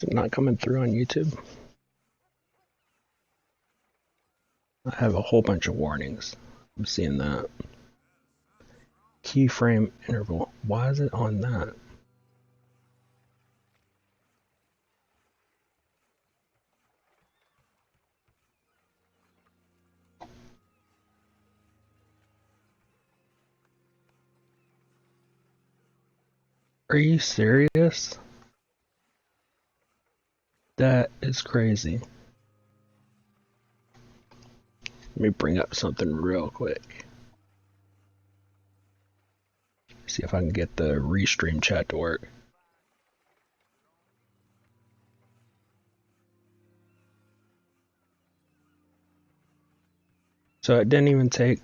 Is it not coming through on YouTube? I have a whole bunch of warnings. I'm seeing that. Keyframe interval. Why is it on that? Are you serious? That is crazy. Let me bring up something real quick. See if I can get the restream chat to work. So it didn't even take.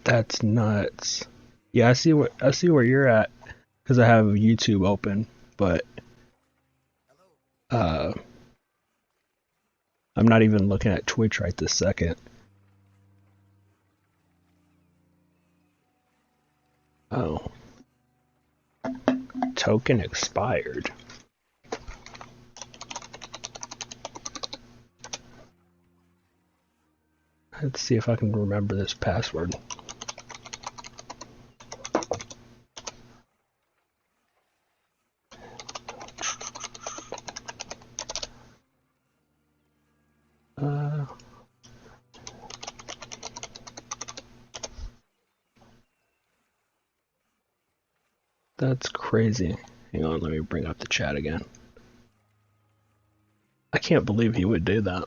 That's nuts. Yeah, I see where you're at because I have YouTube open, but I'm not even looking at Twitch right this second. Oh. Token expired. Let's see if I can remember this password. That's crazy. Hang on, let me bring up the chat again. I can't believe he would do that.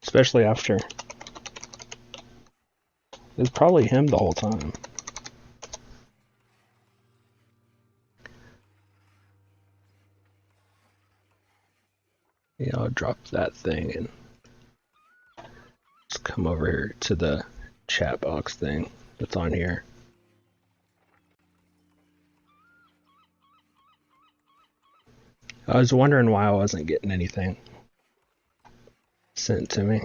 Especially after. It was probably him the whole time. Yeah, I'll drop that thing and just come over here to the chat box thing that's on here. I was wondering why I wasn't getting anything sent to me.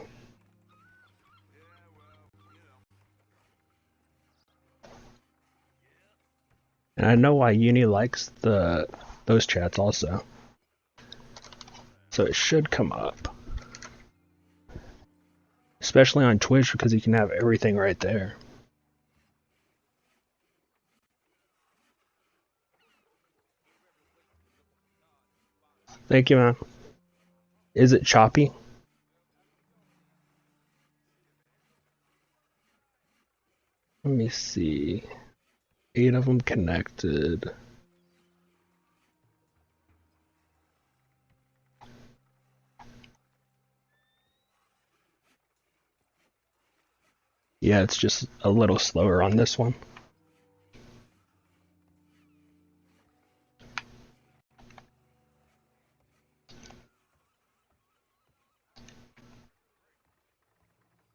And I know why Uni likes those chats also. So it should come up. Especially on Twitch because you can have everything right there. Thank you, man. Is it choppy? Let me see. 8 of them connected. Yeah, it's just a little slower on this one.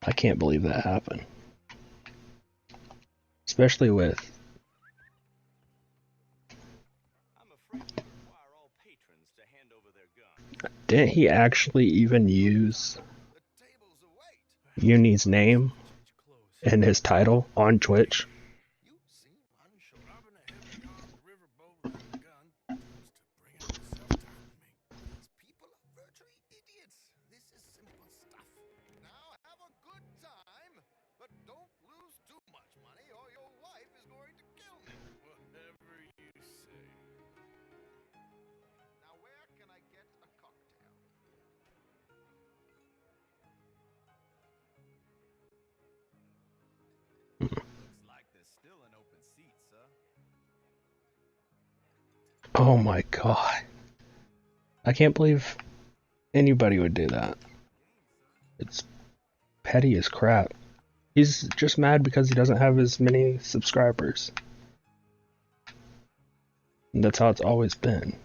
I can't believe that happened. Especially with... Didn't he actually even use Uni's name and his title on Twitch? Oh my god. I can't believe anybody would do that. It's petty as crap. He's just mad because he doesn't have as many subscribers. And that's how it's always been.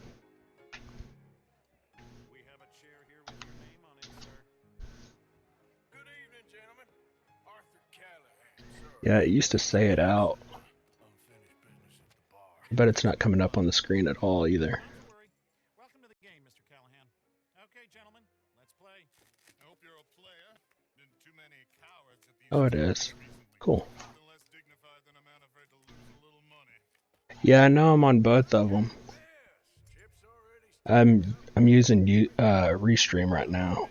Yeah, it used to say it out. But it's not coming up on the screen at all either. Welcome to the game, Mr. Callahan. Okay, gentlemen, let's play. I hope you're a player. Been too many cowards at these Oh, it is. Cool. less dignified than a man afraid to Yeah, I know I'm on both of them. I'm using Restream right now.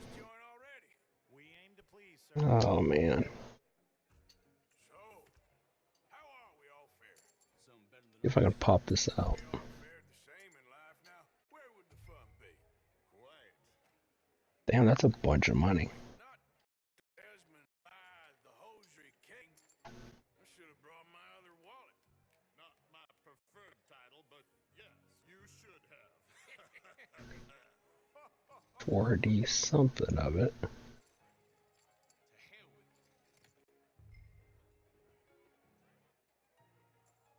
We aim to please, sir. Oh man. If I can pop this out. Damn, that's a bunch of money. Not my preferred title, but yes, you should have. 40 something of it.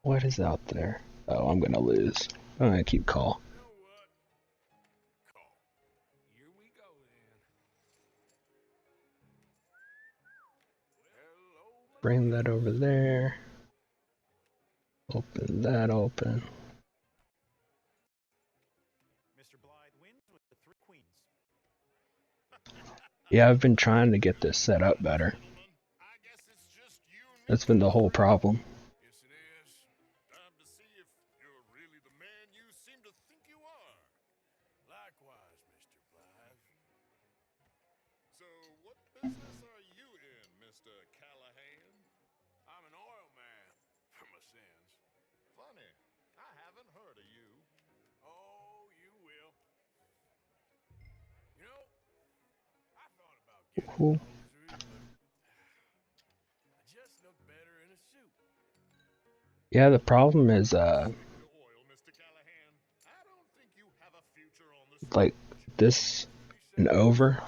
What is out there? Oh, I'm gonna lose. I'm gonna keep call. Bring that over there. Open that open. Mr. Blythe wins with the 3 queens. Yeah, I've been trying to get this set up better. I guess it's just you and me. That's been the whole problem. Yes, it is. Time to see if you're really the man you seem to think you are. Likewise, Mr. Blythe. So, what business are you in, Mr. Callahan? I'm an oil man, for my sins. Funny, I haven't heard of you. Oh, you will. You know, I thought about getting Cool. hosiery, but I just look better in a suit. Yeah, the problem is Oil, Mr. Callahan. I don't think you have a future on the like this and over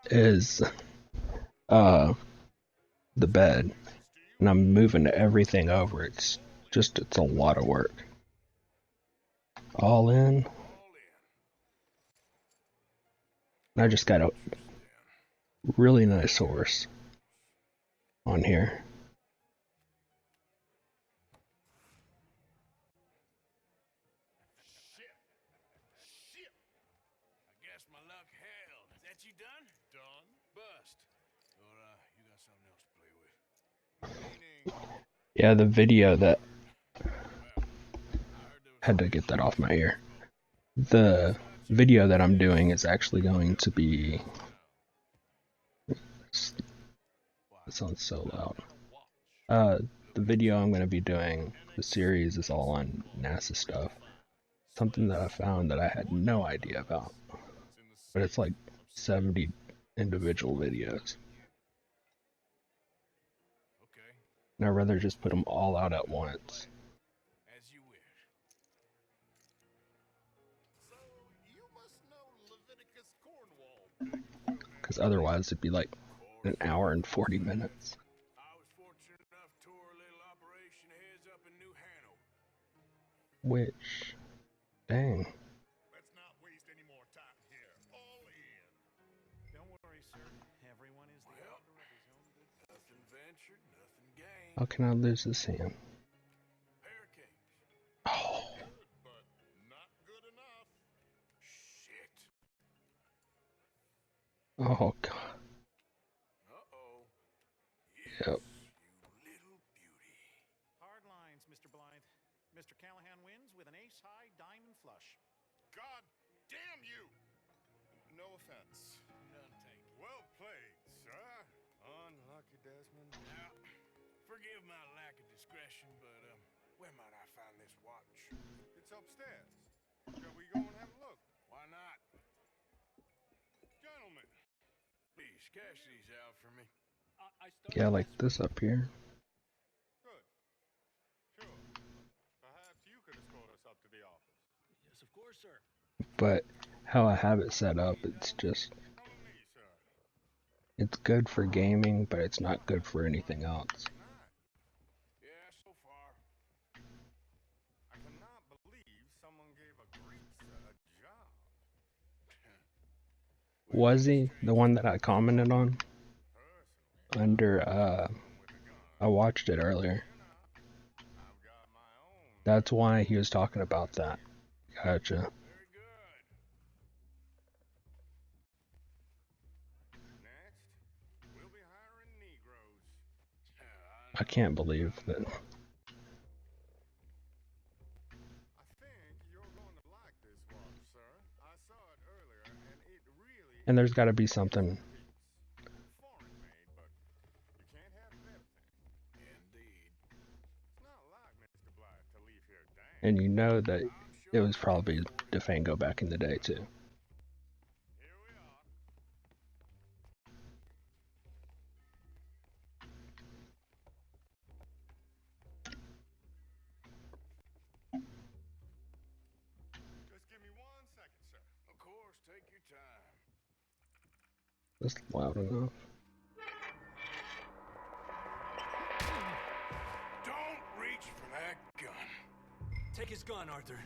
is the bed. And I'm moving everything over. It's a lot of work. All in. I just got a really nice horse on here. Shit! I guess my luck held. Is that you done? Done? Bust. Or, you got something else to play with? Meaning... Yeah, the video that had to get that off my ear. The video that I'm doing is actually going to be. It sounds so loud. The video I'm going to be doing, the series is all on NASA stuff. Something that I found that I had no idea about. But it's like 70 individual videos. And I'd rather just put them all out at once. As you wish. So, you must know Leviticus Cornwall. Because otherwise it'd be like an hour and 40 minutes. I was fortunate enough to tour a little operation heads up in New Hanover. Which, dang. Let's not waste any more time here. All in. Don't worry, sir. Everyone is the author of his own good. Nothing ventured, nothing gained. How can I lose this hand? Pair kings. Oh. Good, but not good enough. Shit. Oh, God. Uh-oh. Yep. You little beauty. Hard lines, Mr. Blythe. Mr. Callahan wins with an ace-high diamond flush. God damn you! No offense. None taken. Well played, sir. Unlucky, Desmond. Now, forgive my lack of discretion, but, where might I find this watch? It's upstairs. Shall we go and have a look? Why not? Gentlemen, please cash these out for me. Yeah, like this up here. Good. Sure. Perhaps you could escort us up to the office. Yes, of course, sir. But how I have it set up, it's just. Follow me, sir. It's good for gaming, but it's not good for anything else. Yeah, so far. I cannot believe someone gave a Greek a job. Was he the one that I commented on? Under, I watched it earlier. I've got my own. That's why he was talking about that. Gotcha. Very good. Next, we'll be hiring Negroes. I can't believe that. And there's got to be something. Foreign made, but you can't have everything. Indeed. It's not like Mr. Blythe to leave here dang. And you know that it was probably Defango back in the day too. Here we are. Just give me 1 second, sir. Of course, take your time. That's loud enough. Don't reach for that gun. Take his gun, Arthur.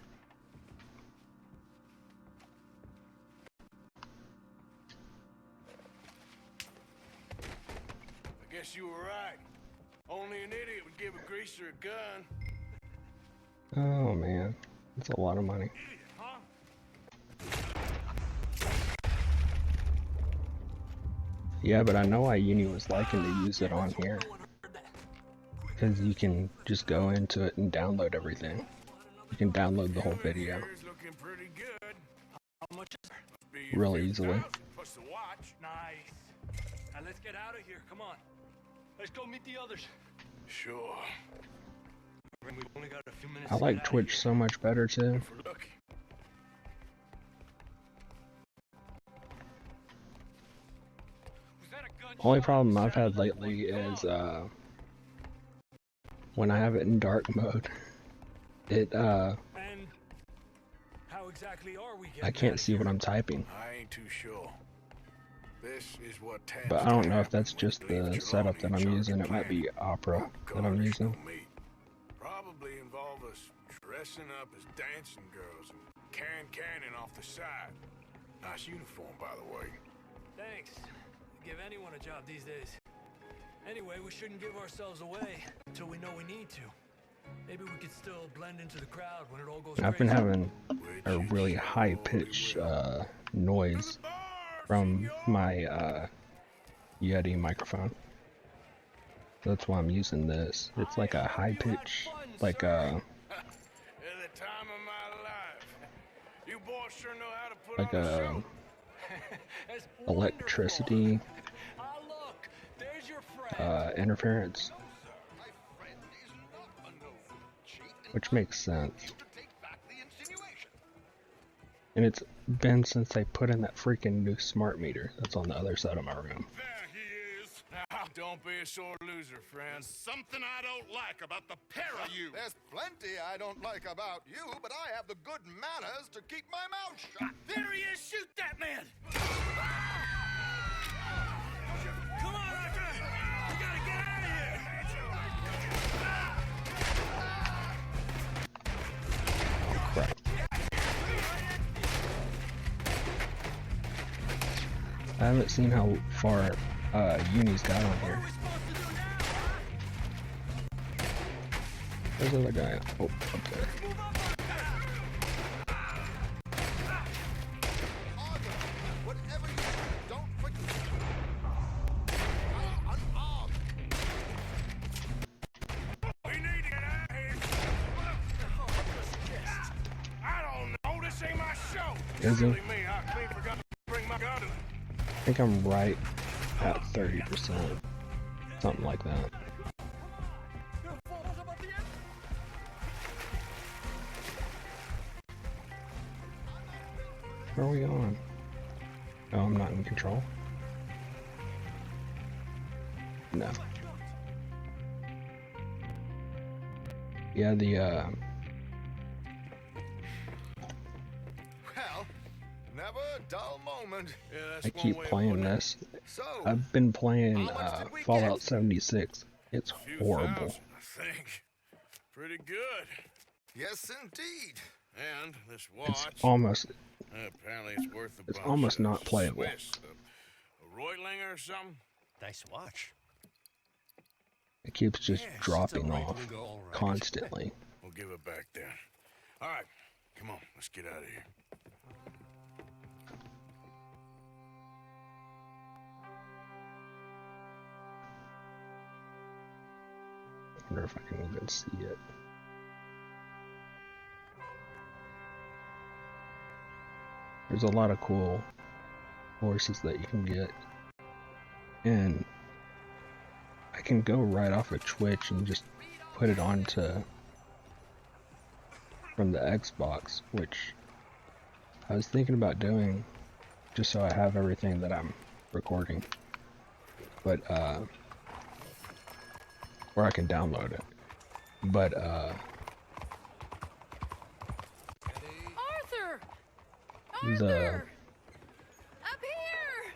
I guess you were right. Only an idiot would give a greaser a gun. Oh man, that's a lot of money. Idiot, huh? Yeah, but I know why Uni was liking to use it on here. No one heard that. Because you can just go into it and download everything. You can download the whole video Here's looking pretty good. How much is there? Must be really 50,000 easily. Plus the watch. Nice. Now let's get out of here. Come on. Let's go meet the others. Sure. We've only got a few minutes. I to like get out of Twitch here. so much better too. For lucky. Was that a gunshot? Only problem I've had lately is when I have it in dark mode, it And how exactly are we getting I out can't of see here? what I'm typing. I ain't too sure. This is what tends But I to don't know if happen that's when you just leave the Trelawney setup that in I'm charge using. of It might be planning. Opera that I'm Garnish using. no meat. Probably involve us dressing up as dancing girls and cannon off the side. Nice uniform, by the way. Thanks. Give anyone a job these days. Anyway, we shouldn't give ourselves away until we know we need to. Maybe we could still blend into the crowd when it all goes I've been crazy. having a really high pitched noise from my Yeti microphone. That's why I'm using this. It's like a high pitch, like At the time of my life. You boys sure know how to put like on a a show. That's electricity wonderful. Ah, look, there's your friend. interference, My friend is not a known cheat and which makes sense. you to take back the insinuation. And it's been since they put in that freaking new smart meter that's on the other side of my room. There he is. Now, don't be a sore loser, friend. Something I don't like about the pair of you. There's plenty I don't like about you, but I have the good manners to keep my mouth shut. There he is. Shoot that man. Come on, Arthur! We gotta get out of here! Oh crap. I haven't seen how far Uni's got on here. Where's the other guy? Oh, up there. Arthur, whatever you do, don't quickly. I'm unarmed. We need to get out of here. I don't know. This ain't my show. Is it? Silly me. I clean forgot to bring my gun. I think I'm right at 30%. Something like that. Where are we on? Oh, I'm not in control. No. Yeah, the Well, never a dull moment. Yeah, that's I one keep way of playing putting it. this. So, I've been playing How much did we Fallout get? 76. It's Few horrible. thousand, I think. Pretty good. yes, indeed. And this It's watch. almost Apparently it's worth a It's bunch. almost not playable. Swiss, a Reutlinger or something? Nice watch. it keeps just Yes, it's a dropping right off window, all right. constantly. We'll give it back then. All right, come on, let's get out of here. I wonder if I can even see it. There's a lot of cool horses that you can get, and I can go right off of Twitch and just put it onto from the Xbox, which I was thinking about doing just so I have everything that I'm recording, but or I can download it, but Arthur! the Arthur! Up here!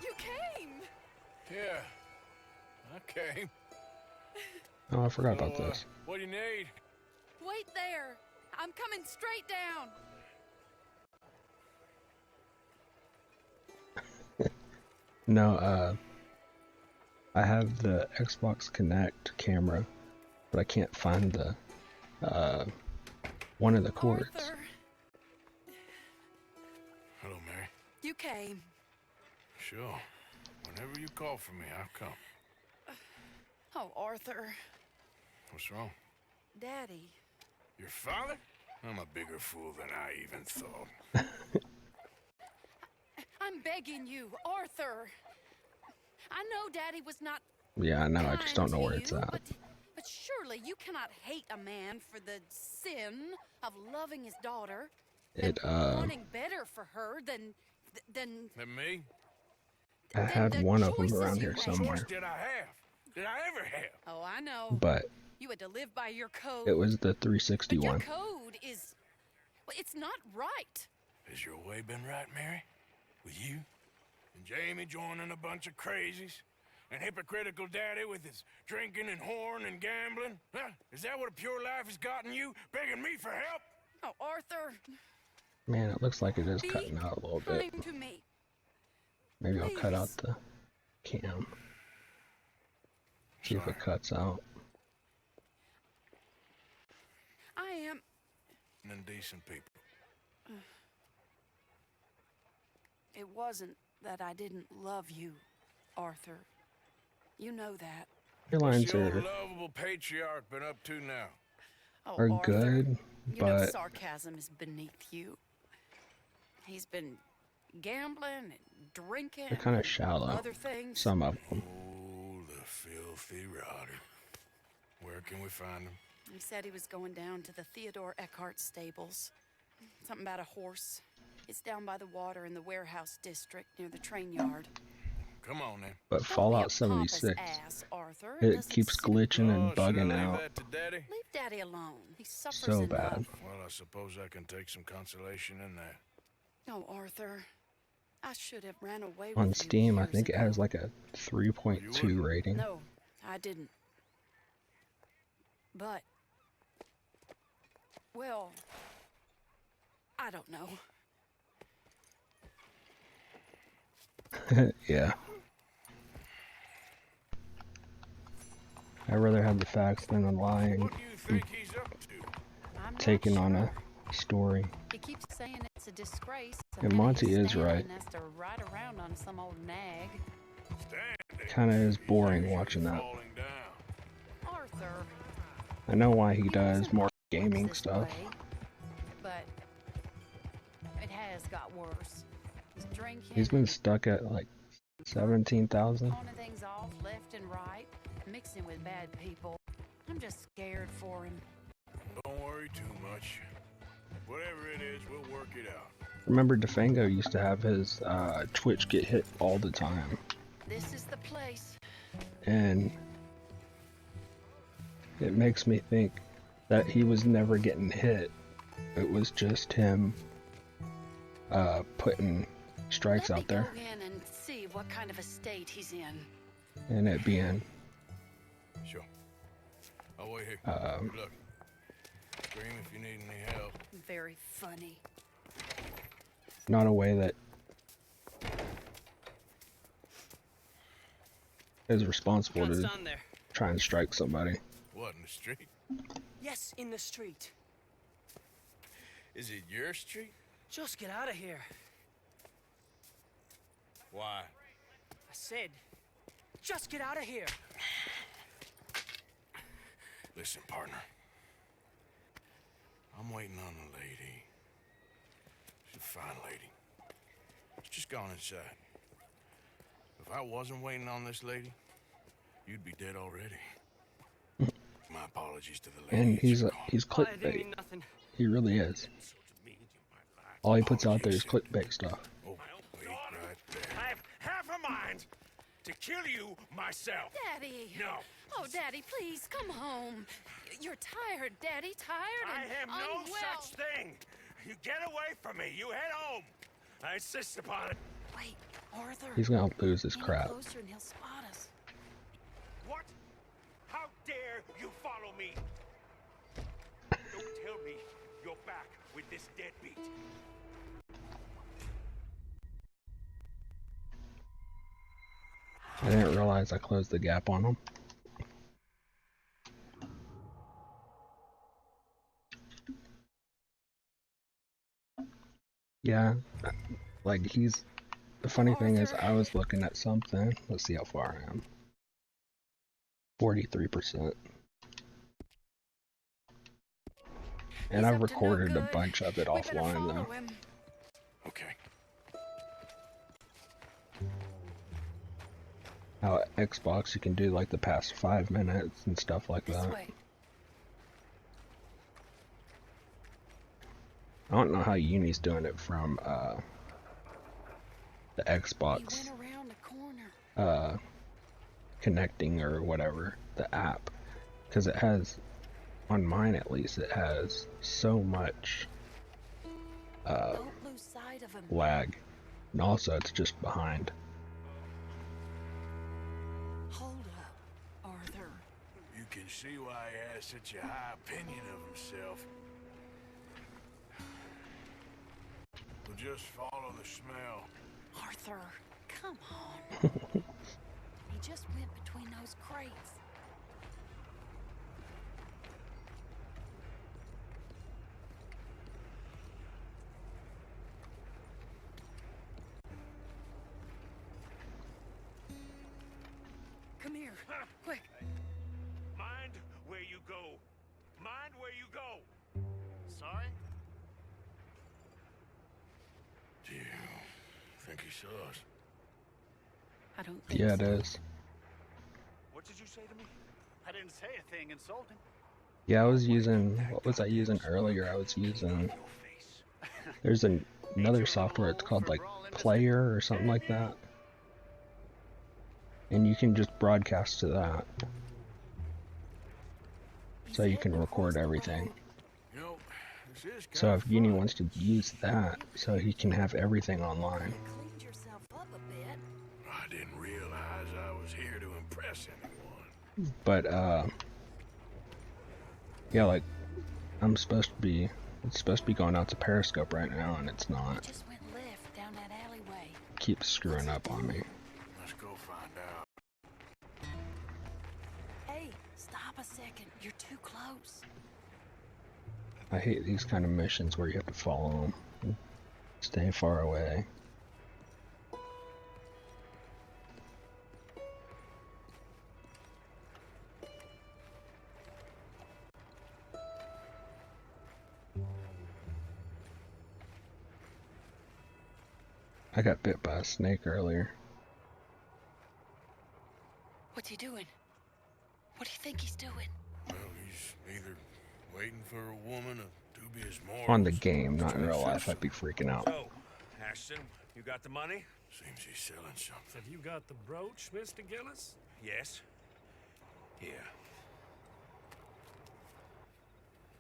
You came! Yeah, I came. oh, I forgot about So, this. What do you need? Wait there! I'm coming straight down! No, I have the Xbox Connect camera, but I can't find the one of the cords. Arthur, Hello, Mary. you came. Sure. Whenever you call for me, I'll come. Oh, Arthur. What's wrong? Daddy. Your father? I'm a bigger fool than I even thought. I'm begging you, Arthur. I know Daddy was not Yeah, I know. I just don't know where kind it's to you, at. But surely you cannot hate a man for the sin of loving his daughter It and wanting better for her than And me? I had the one of them choices around you here made. somewhere, What did I have? Did I ever have? Oh, I know. but You had to live by your code. it was the But your 361. code is, well, it's not right. Has your way been right, Mary? With you? And Jamie joining a bunch of crazies? And hypocritical daddy with his drinking and whoring and gambling? Huh? Is that what a pure life has gotten you? Begging me for help? Oh, Arthur, Man, it looks like it is be cutting out a little bit. kind to me. Maybe I'll cut out please. the cam. See if it Sorry. cuts out. I am. And decent people. It wasn't that I didn't love you, Arthur. You know that. Your What's lines the old are lovable patriarch been up to now? Oh, are Arthur, good, you know but sarcasm is beneath you. He's been gambling and drinking. they're kind of and shallow. Other things. Some of them. Oh, the filthy rotter. Where can we find him? He said he was going down to the Theodore Eckhart stables. Something about a horse. It's down by the water in the warehouse district near the train yard. Come on, then. But Don't be a Fallout pompous 76, ass, Arthur. it doesn't keeps suit- glitching and Oh, should I bugging leave out that to Daddy? Leave Daddy alone. He suffers so enough. bad. Well, I suppose I can take some consolation in that. No, Arthur. I should have ran away with On you Steam, I years think it has ago. like a 3.2 rating. No, I didn't. But, well, I don't know. Yeah. I'd rather have the facts than a lying, What do you think he's up to? I'm not taking on sure. a story. He keeps saying it's a disgrace. And then Monty he's is right. standing Has to ride around on some old nag. Standing. Kind of is boring Usually watching that. falling down. Arthur. I know why he He does wasn't more always gaming this stuff. way, but it has got worse. He's drinking. He's been stuck at like 17,000. Pawning things off left and right, mixing with bad people. I'm just scared for him. Don't worry too much. Whatever it is, we'll work it out. Remember, Defango used to have his Twitch get hit all the time, This is the place. and it makes me think that he was never getting hit. It was just him putting strikes Let out me there, go in and see what kind of a state he's in. and it being Sure. I'll wait here. Um, Good luck. Scream if you need any help. Very funny. not a way that is responsible What's to on there? try and strike somebody. What, in the street? Yes, in the street. Is it your street? Just get out of here. Why? I said, just get out of here. Listen, partner. I'm waiting on the lady. She's a fine lady. just gone inside. If I wasn't waiting on this lady, you'd be dead already. My apologies to the lady. And at he's your call. he's Oh, I didn't clickbait. mean nothing. He really is. All he puts out there is clickbait stuff. Oh, wait right there. I have half a mind to kill you myself. Daddy! No. Oh, Daddy, please, come home. You're tired, Daddy, tired I and am no unwell. such thing. You get away from me. You head home. I insist upon it. Wait, Arthur. He's gonna lose his Get crap. closer and he'll spot us. What? How dare you follow me? Don't tell me you're back with this deadbeat. I didn't realize I closed the gap on him. Yeah, like he's... The funny thing is, I was looking at something. Let's see how far I am. 43%. And He's I've up to no recorded a good. bunch of it We better offline follow though. him. Okay. How at Xbox you can do like the past 5 minutes and stuff like This that. way. I don't know how Uni's doing it from the He Xbox went around the corner. connecting or whatever, the app, because it has, on mine at least, it has so much Don't lose sight of him. lag, and also it's just behind. Hold up, Arthur. You can see why he has such a high opinion of himself. We'll just follow the smell. Arthur, come on. He just went between those crates. Come here, quick. Mind where you go. Mind where you go. Sorry? Do you think he saw us? I don't think Yeah, it so. is. What did you say to me? I didn't say a thing insulting. Yeah, I was using, what was I using earlier? I was using, there's another software, it's called like Player or something like that. And you can just broadcast to that, so you can record everything. You know, this is So kind if of Uni fun. wants to use that, so he can have everything online. You cleaned yourself up a bit. I didn't realize I was here to impress anyone. But yeah, like it's supposed to be going out to Periscope right now, and it's We not. just went left down that alleyway. Keeps screwing up on me. Let's go find out. Hey, stop a second. You're too close. I hate these kind of missions where you have to follow them, stay far away. I got bit by a snake earlier. What's he doing? What do you think he's doing? Well, he's either waiting for a woman of dubious morals. On the game, not in trying to real sell life, I'd be freaking out. So, Ashton, you got the money? Seems he's selling something. Have you got the brooch, Mr. Gillis? Yes. Here.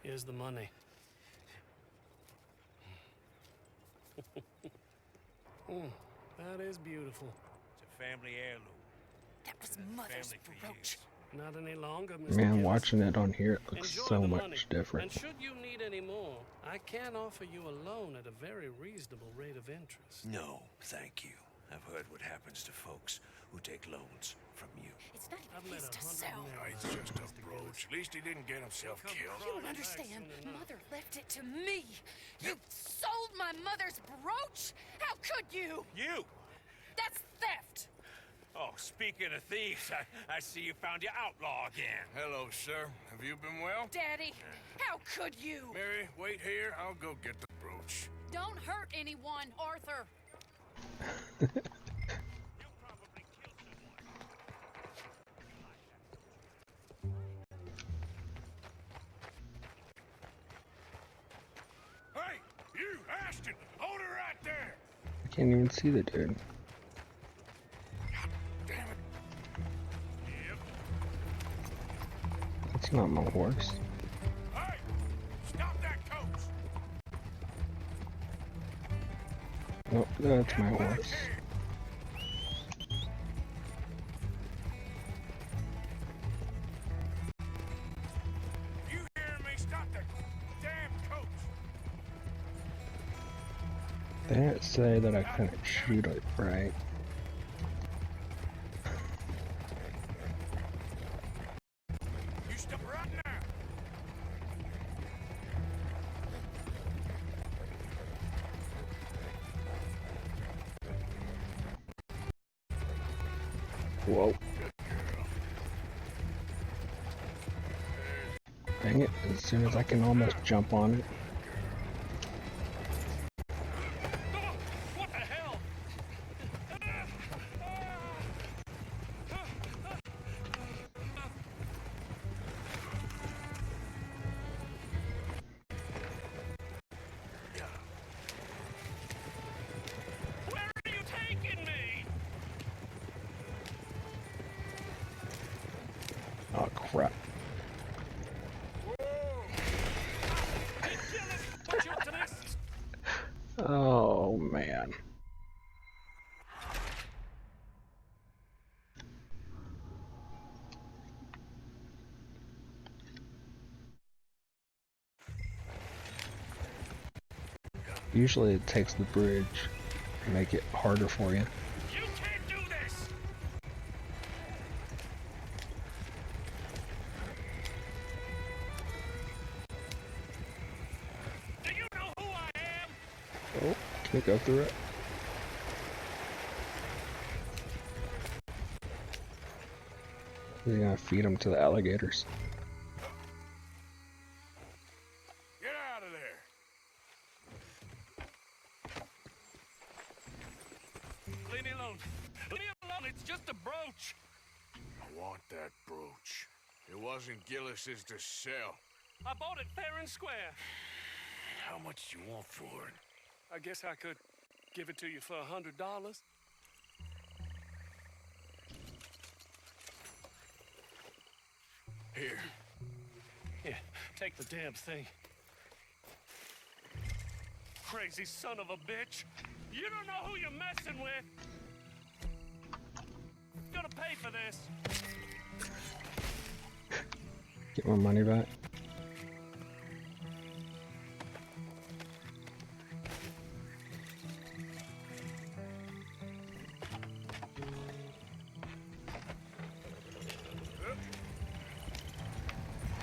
Here's the money. That is beautiful. It's a family heirloom. That was Been in the Mother's family for brooch. years. Not any longer, Mr. Man, Gillis. watching it on here, it looks Enjoy so the much money. different. And should you need any more, I can offer you a loan at a very reasonable rate of interest. No, thank you. I've heard what happens to folks who take loans from you. It's not I've even met his to 100 sell. men. No, it's just a brooch. At least he didn't get himself Come killed. You don't Back understand. soon enough. Mother left it to me. You sold my mother's brooch? How could you? You! That's theft. Oh, speaking of thieves, I see you found your outlaw again. Hello, sir. Have you been well? Daddy, how could you? Mary, wait here. I'll go get the brooch. Don't hurt anyone, Arthur. Hey, you, Ashton! Hold her right there! I can't even see the dude. Damn it. Yep. That's not my horse. Hey! Stop that coach! Nope, that's my Get back horse. here! You hear me? Stop that damn coach! They didn't say that I couldn't shoot it right. You stop right now! Whoa. Dang it, as soon as I can almost jump on it. What the hell? Where are you taking me? Oh crap. Put you up to this? Oh man. Usually it takes the bridge to make it harder for you. You can't do this! Do you know who I am? Oh, can't go through it. He's gonna feed them to the alligators. Get out of there! Leave me alone. Leave me alone. It's just a brooch. I want that brooch. It wasn't Gillis's to sell. I bought it fair and square. How much do you want for it? I guess I could give it to you for $100. Here. Here, take the damn thing. Crazy son of a bitch. You don't know who you're messing with. Gonna pay for this. Get my money back.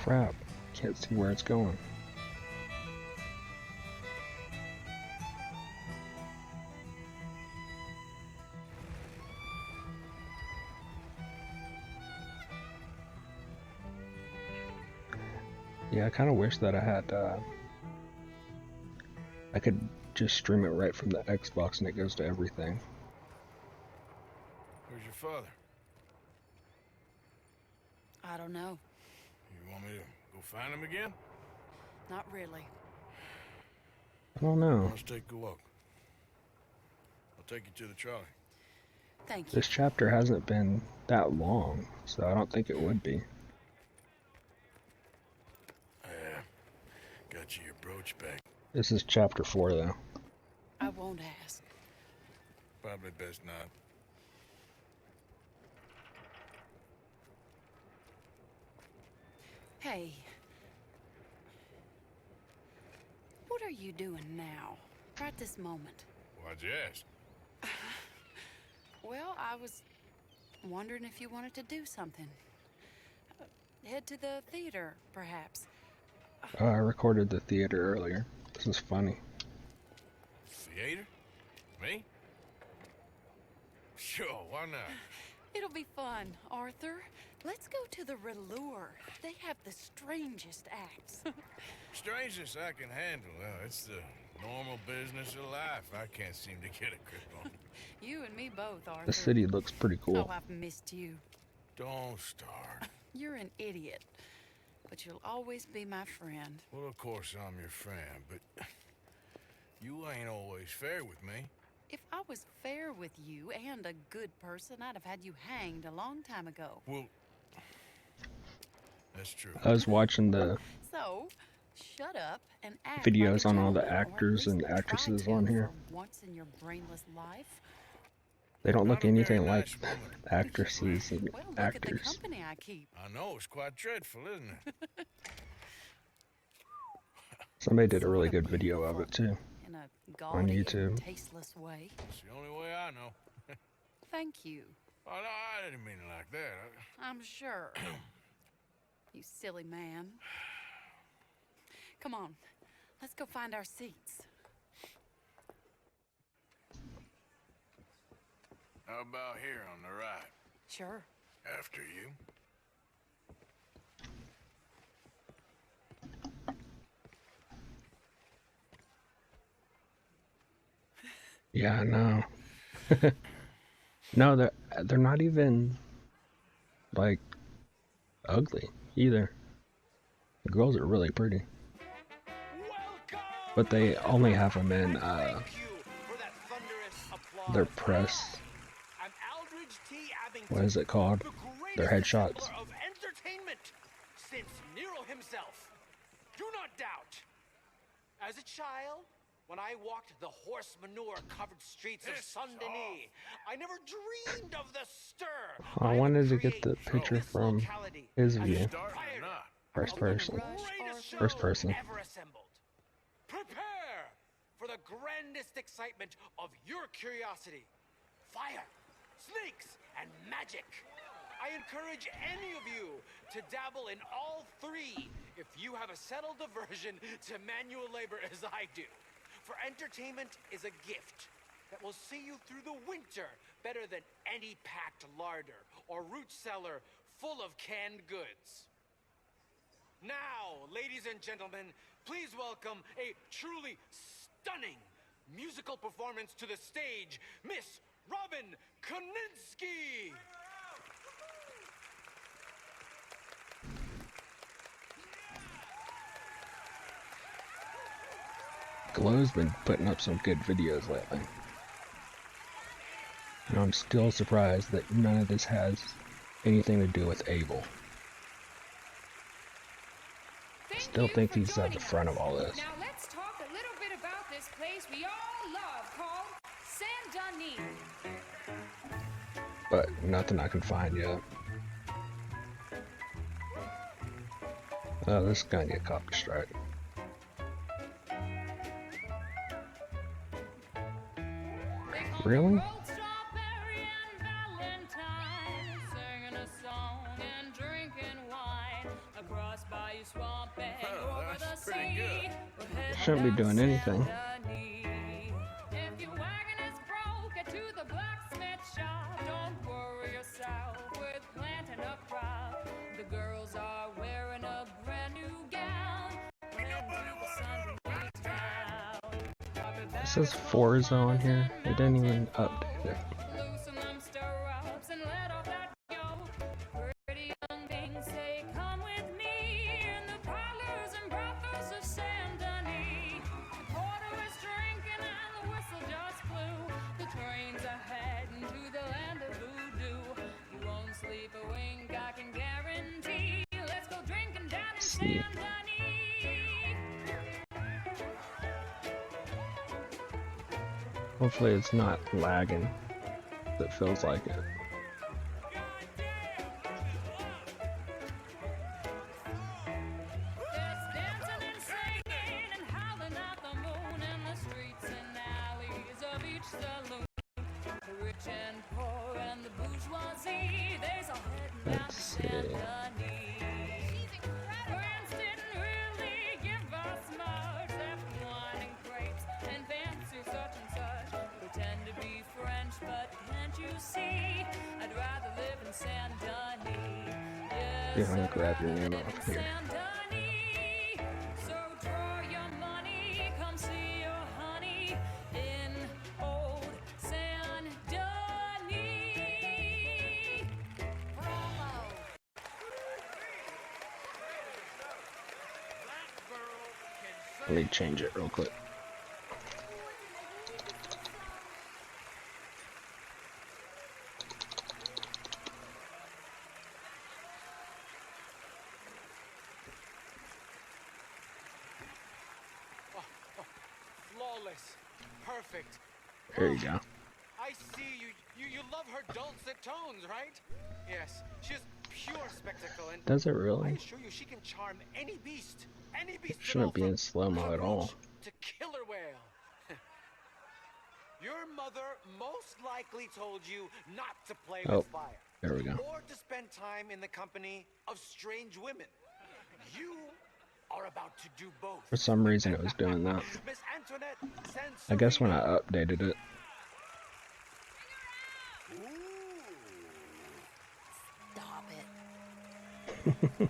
Crap, can't see where it's going. Yeah, I kind of wish that I had, I could just stream it right from the Xbox and it goes to everything. Where's your father? I don't know. You want me to go find him again? Not really. I don't know. Let's take a look. I'll take you to the trolley. Thank you. This chapter hasn't been that long, so I don't think it would be. Got you your brooch back. This is chapter 4 though. I won't ask. Probably best not. Hey. What are you doing now? Right this moment? Why'd you ask? Well, I was wondering if you wanted to do something. Head to the theater, perhaps. I recorded the theater earlier. This is funny. Theater? Me? Sure, why not? It'll be fun, Arthur. Let's go to the Relure. They have the strangest acts. Strangeness I can handle. It's the Normal business of life. I can't seem to get a grip on. You and me both, Arthur. The city looks pretty Oh, cool. I've missed you. Don't start. You're an idiot, but you'll always be my friend. Well, of course I'm your friend, but you ain't always fair with me. If I was fair with you and a good person, I'd have had you hanged a long time ago. Well, that's true. I was watching the So, shut up and act videos like a on all the gentleman, or at actors and least try actresses to on here. for once in your brainless life. They don't look Not a very anything like nice woman. actresses and Well, look at the actors. company I keep. I know, it's quite dreadful, isn't it? Somebody did a really good video of it too. In a gaudy YouTube. and tasteless way. It's the only way I know. Thank you. Oh, no, I didn't mean it like that. I'm sure. You silly man. Come on, let's go find our seats. How about here on the right? Sure. After you. Yeah, I know. No, they're not even like ugly either. The girls are really pretty, but they only have them in their press. What is it called? Their headshots. Of entertainment since Nero himself. Do not doubt. As a child, when I walked the horse manure-covered streets of Saint-Denis, I never dreamed of the stir. I wanted to get the picture from his view. First person. First person. Ever assembled. Prepare for the grandest excitement of your curiosity. Fire, snakes, and magic. I encourage any of you to dabble in all three if you have a settled aversion to manual labor as I do. For entertainment is a gift that will see you through the winter better than any packed larder or root cellar full of canned goods. Now, ladies and gentlemen, please welcome a truly stunning musical performance to the stage, Miss Robin Koninsky! Glow's been putting up some good videos lately. And I'm still surprised that none of this has anything to do with Abel. Still think he's at the front of all this. Now let's talk a little bit about this place we all love called Saint-Denis. But nothing I can find yet. Oh, this is gonna get copyright. Really? Shouldn't be doing anything. It says Forza on here. They didn't even update it. See. Hopefully it's not lagging. It feels like it. Let's see. Here, I'm gonna grab your name off here. Let me change it real quick. Flawless. Perfect. There you go. I see you love her dulcet tones, right? Yes, she's pure spectacle, and Does it I really? assure you she can charm any beast. Any beast. It shouldn't be in slow-mo at all. To killer whale. Your mother most likely told you not to play with fire. There we go. Or to spend time in the company of strange women. You are about to do both. For some reason it was doing that. Miss Antoinette I guess when I updated it. Stop it.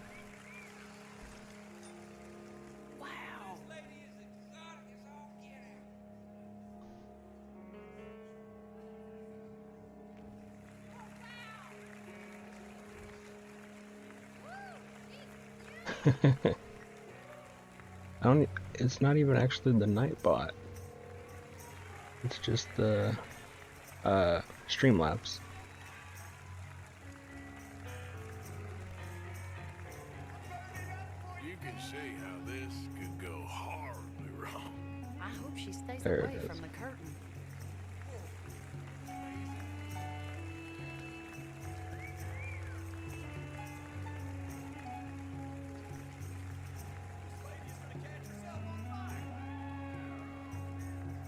Wow. It's not even actually the Nightbot. It's just the Streamlabs. You can see how this could go horribly wrong. I hope she stays There it away is. from the curtain.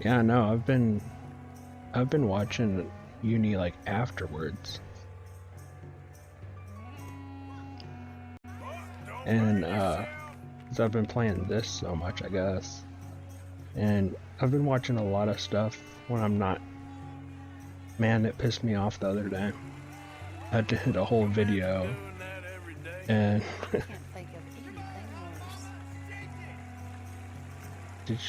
Yeah, no, I've been watching Uni like afterwards. And 'cause I've been playing this so much, I guess. And I've been watching a lot of stuff when I'm not. Man, it pissed me off the other day. I did a whole video and Can't think of anything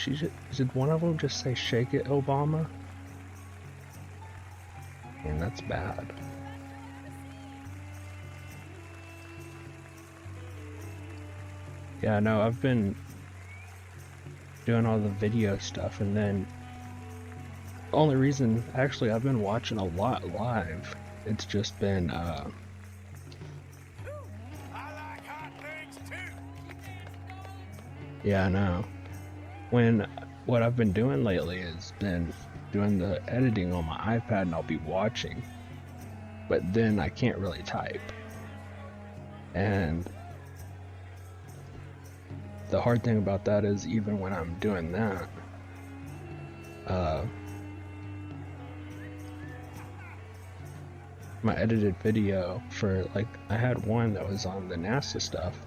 worse. did one of them just say "Shake it, Obama"? And that's bad. Yeah, no, I've been doing all the video stuff, and then only reason, actually, I've been watching a lot live. It's just been I like hot things too. yeah, I know. What I've been doing lately has been doing the editing on my iPad, and I'll be watching, but then I can't really type. And the hard thing about that is, even when I'm doing that, my edited video for, like, I had one that was on the NASA stuff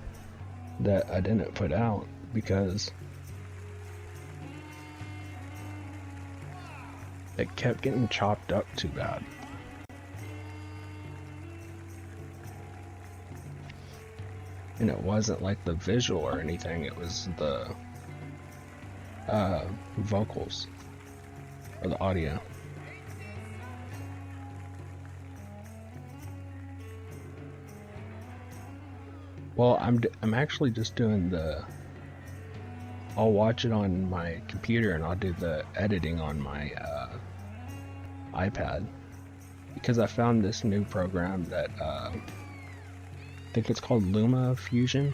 that I didn't put out because it kept getting chopped up too bad. And it wasn't like the visual or anything, it was the vocals or the audio. Well, I'm actually just doing I'll watch it on my computer and I'll do the editing on my iPad, because I found this new program that I think it's called Luma Fusion,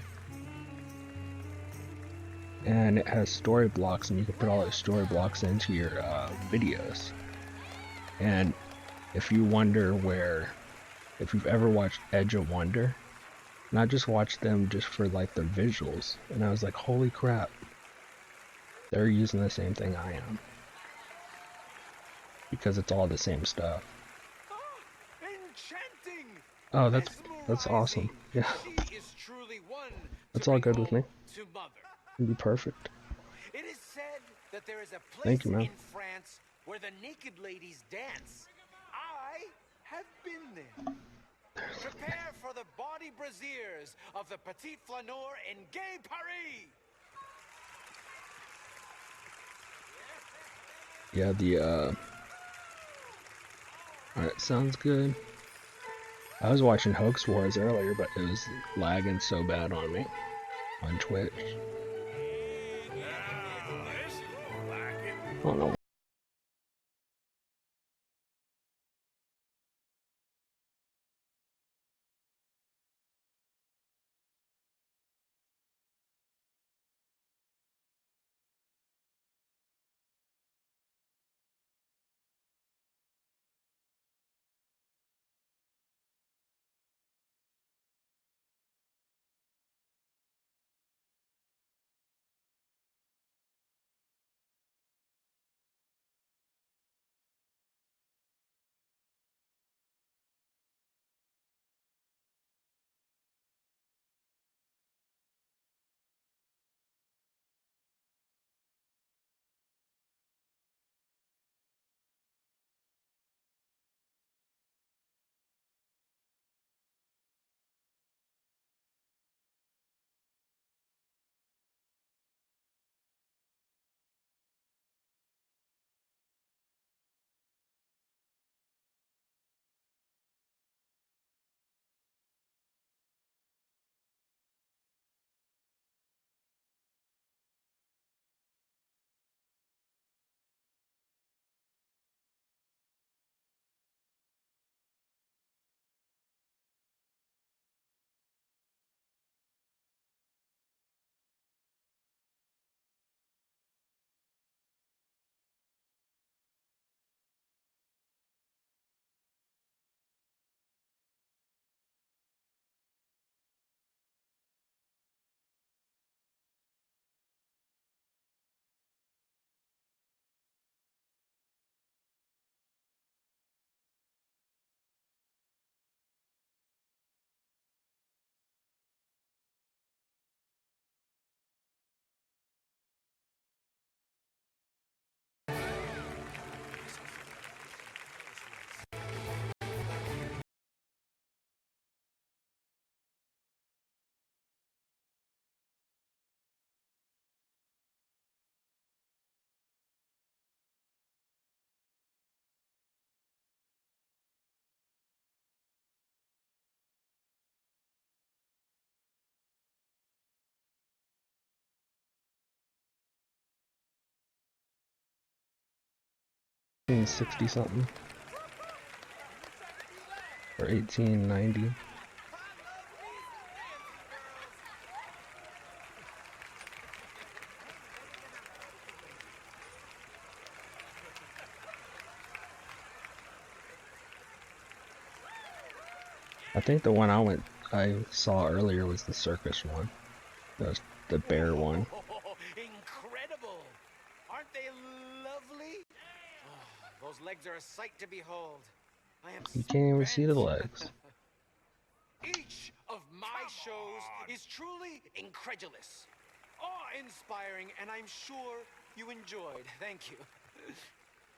and it has story blocks, and you can put all those story blocks into your videos. And if you wonder if you've ever watched Edge of Wonder, and I just watched them just for like the visuals, and I was like, holy crap, they're using the same thing I am, because it's all the same stuff. Enchanting. Oh, that's awesome. Yeah, She is truly one that's to all bring good with me. home to mother. It'd be perfect. It is said that there is a place Thank you, man. in France where the naked ladies dance. I have been there. Prepare for the bawdy brasiers of the Petit Flaneur in Gay Paris. Yeah, alright, sounds good. I was watching Hoax Wars earlier, but it was lagging so bad on me on Twitch. don't know. In 60 something or 1890. I think the one I saw earlier was the circus one. The bear one. Incredible! Aren't they lovely? Oh, those legs are a sight to behold. I am You so can't even bent. see the legs. Each of my shows is truly incredulous, awe-inspiring, and I'm sure you enjoyed. Thank you.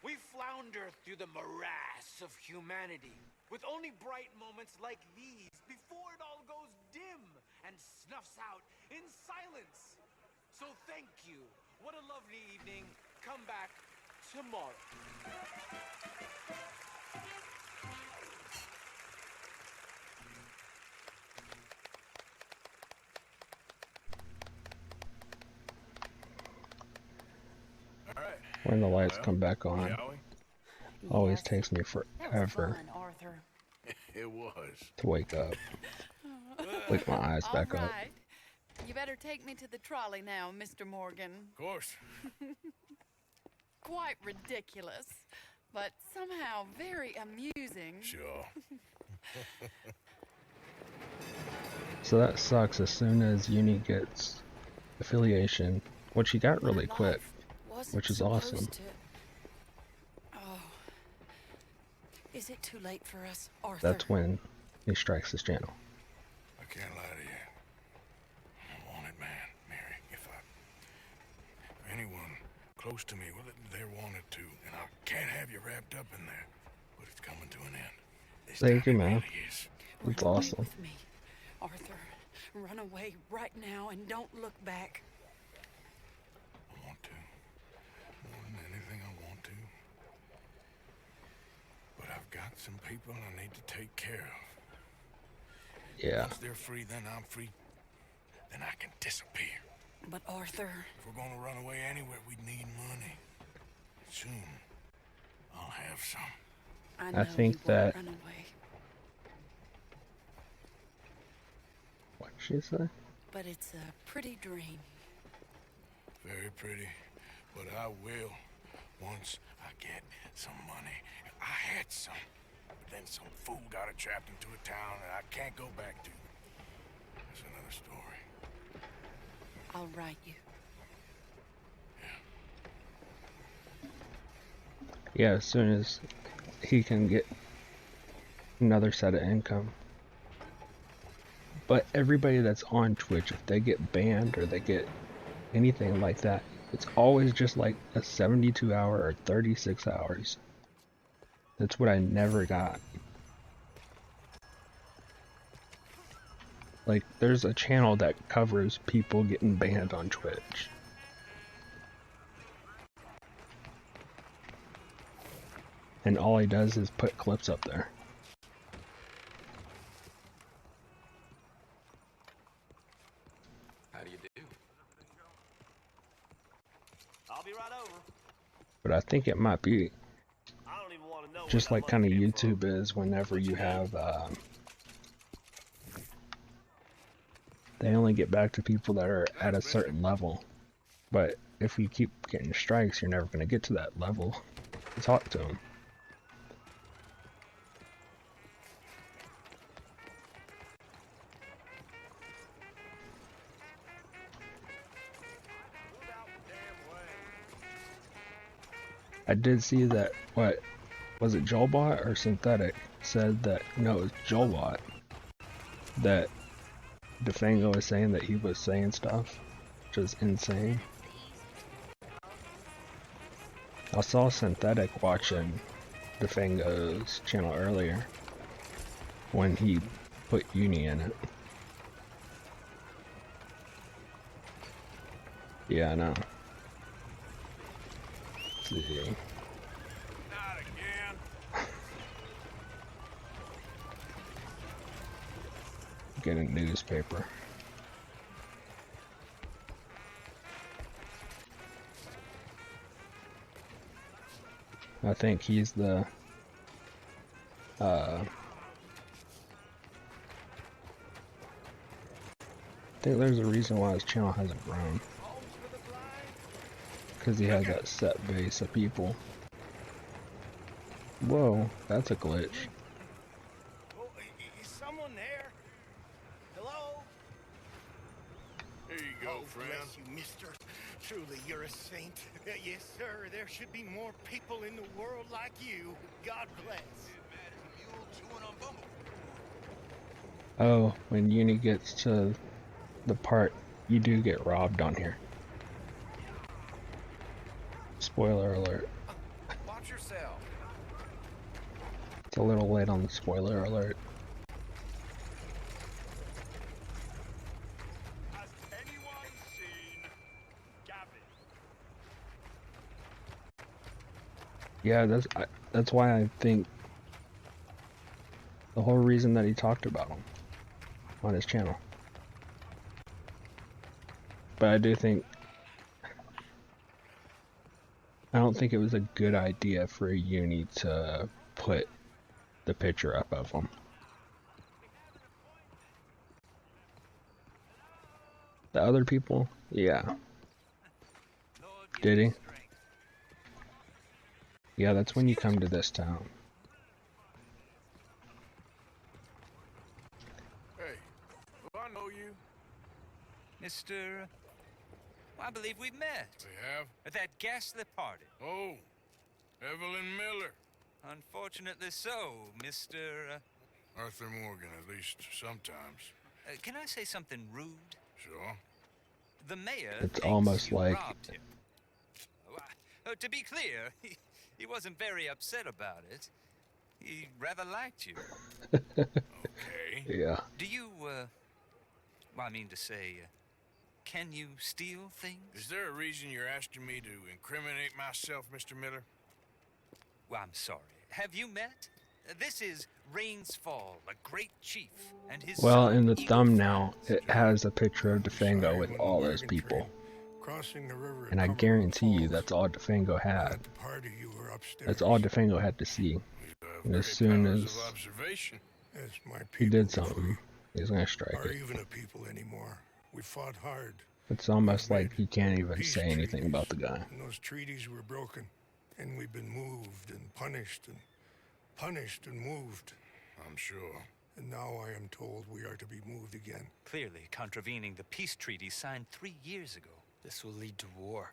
We flounder through the morass of humanity with only bright moments like these before it all goes dim and snuffs out in silence. So thank you. What a lovely evening. Come back tomorrow. When the lights come back on, Shall we? always takes me That was forever fun, Arthur. It was. to wake up. Wake my eyes back All up. right. You better take me to the trolley now, Mr. Morgan. Of course. Quite ridiculous, but somehow very amusing. Sure. So that sucks as soon as Uni gets affiliation, which he got really My quick, life wasn't which is supposed awesome. to- Oh. Is it too late for us, Arthur? That's when he strikes his channel. I can't lie to you. I'm a wanted man, Mary. If anyone close to me, well, they're wanted too, and I can't have you wrapped up in there. But it's coming to an end. This Thank time you, it man. really is. It's Run away awesome. with me, Arthur. Run away right now and don't look back. I want to. More than anything, I want to. But I've got some people I need to take care of. Yeah. Once they're free, then I'm free. Then I can disappear. But Arthur, If we're gonna run away anywhere, we need money. Soon, I'll have some. I know think you won't that- run away, What'd she say? but it's a pretty dream. Very pretty, but I will once I get some money. I had some, but then some fool got it trapped into a town that I can't go back to. That's another story. I'll write you. Yeah, as soon as he can get another set of income. But everybody that's on Twitch, if they get banned or they get anything like that, it's always just like a 72 hour or 36 hours. That's what I never got. Like, there's a channel that covers people getting banned on Twitch. And all he does is put clips up there. How do you do? I'll be right over. But I think it might be I don't even want to know just where like that kind of money came from. YouTube is whenever you have, they only get back to people that are at a certain level. But if you keep getting strikes, you're never going to get to that level to talk to them. I did see that, what, was it Joelbot or Synthetic said that, no, it was Joelbot, that Defango was saying that he was saying stuff, which is insane. I saw Synthetic watching Defango's channel earlier, when he put Uni in it. Yeah, I know. Let's see. Not again. Get a newspaper. I think he's the I think there's a reason why his channel hasn't grown. Because he has that set base of people. Whoa, that's a glitch. Oh, is someone there? Hello? Here you go, friend. Bless you, mister. Truly, you're a saint. Yes, sir. There should be more people in the world like you. God bless. Oh, when Uni gets to the part, you do get robbed on here. Spoiler alert. Watch yourself. It's a little late on the spoiler alert. Has anyone seen Gavin? Yeah, that's why I think the whole reason that he talked about him on his channel. But I do think, I don't think it was a good idea for Uni to put the picture up of him. The other people, yeah. Did he? Yeah, that's when you come to this town. Hey, do I know you? Mr. I believe we met We have? at that ghastly party. Oh, Evelyn Miller. Unfortunately so, Mr. Arthur Morgan, at least sometimes. Can I say something rude? Sure. The mayor It's thinks almost you like- robbed him. To be clear, he wasn't very upset about it. He rather liked you. Okay. Yeah. Do you, well, I mean to say, can you steal things? Is there a reason you're asking me to incriminate myself, Mr. Miller? Well, I'm sorry. Have you met? This is Rains Fall, a great chief, and his Well, son, in the Eagle thumbnail, Flies. it has a picture of Defango with all those people. crossing the river. And I guarantee you that's all DeFango had. That's all DeFango had to see. And as soon as he did something, he's gonna strike it. Even a people anymore. We fought hard. It's almost like he can't even say anything about the guy. And those treaties were broken, and we've been moved and punished and moved. I'm sure. And now I am told we are to be moved again. Clearly contravening the peace treaty signed 3 years ago. This will lead to war.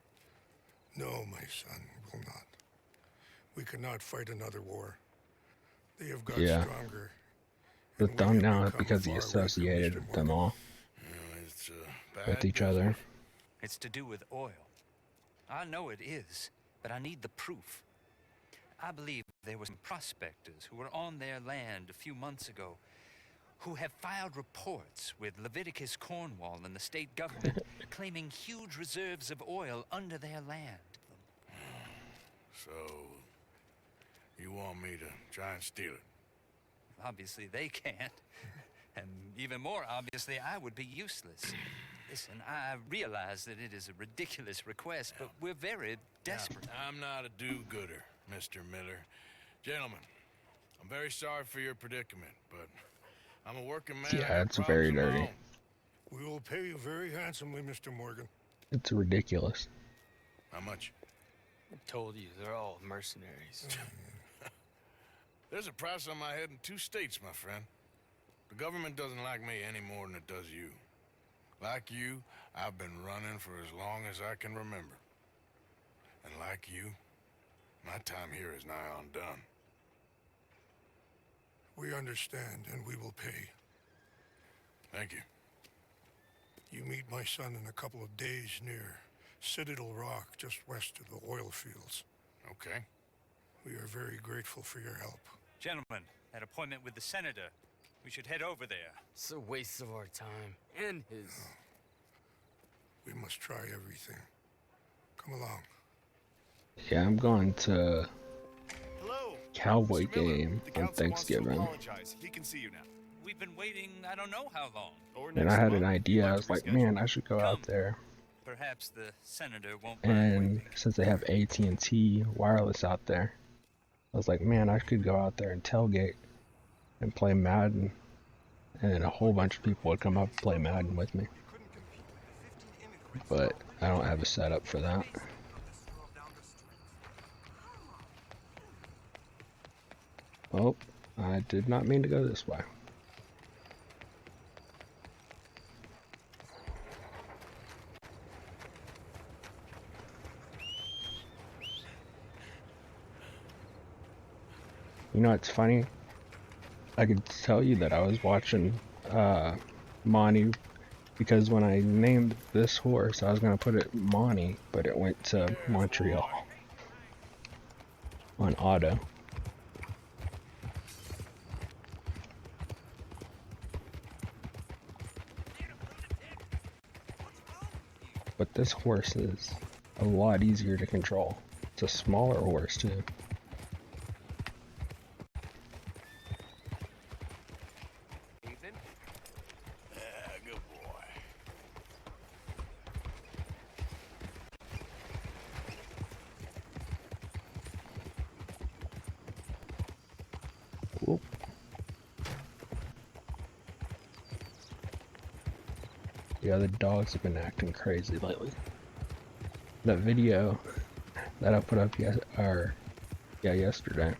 No, my son, will not. We cannot fight another war. They have got stronger. The thumb now because he associated them all with each other. It's to do with oil. I know it is, but I need the proof. I believe there were some prospectors who were on their land a few months ago who have filed reports with Leviticus Cornwall and the state government claiming huge reserves of oil under their land. So, you want me to try and steal it? Obviously they can't. And even more obviously, I would be useless. Listen, I realize that it is a ridiculous request, but we're very desperate. I'm not a do-gooder, Mr. Miller. Gentlemen, I'm very sorry for your predicament, but I'm a working man. Yeah, it's very dirty. We will pay you very handsomely, Mr. Morgan. It's ridiculous. How much? I told you, they're all mercenaries. There's a price on my head in 2 states, my friend. The government doesn't like me any more than it does you. Like you, I've been running for as long as I can remember. And like you, my time here is nigh undone. We understand, and we will pay. Thank you. You meet my son in a couple of days near Citadel Rock, just west of the oil fields. Okay. We are very grateful for your help. Gentlemen, that appointment with the senator. We should head over there. It's a waste of our time. And his. We must try everything. Come along. Yeah, I'm going to Hello, Cowboy Mr. Miller. game The on council wants to Thanksgiving. apologize. He can see you now. We've been waiting I don't know how long. Or And I next had an month. idea. I was like, man, I should go out there. Perhaps the senator won't mind And waiting. since they have AT&T wireless out there, I was like, man, I could go out there and tailgate and play Madden. And then a whole bunch of people would come up and play Madden with me. But I don't have a setup for that. Oh, I did not mean to go this way. You know, it's funny. I could tell you that I was watching Monty because when I named this horse, I was going to put it Monty, but it went to Montreal on auto. But this horse is a lot easier to control. It's a smaller horse too. Good boy. Whoop. Yeah, the dogs have been acting crazy lately. That video that I put up yesterday.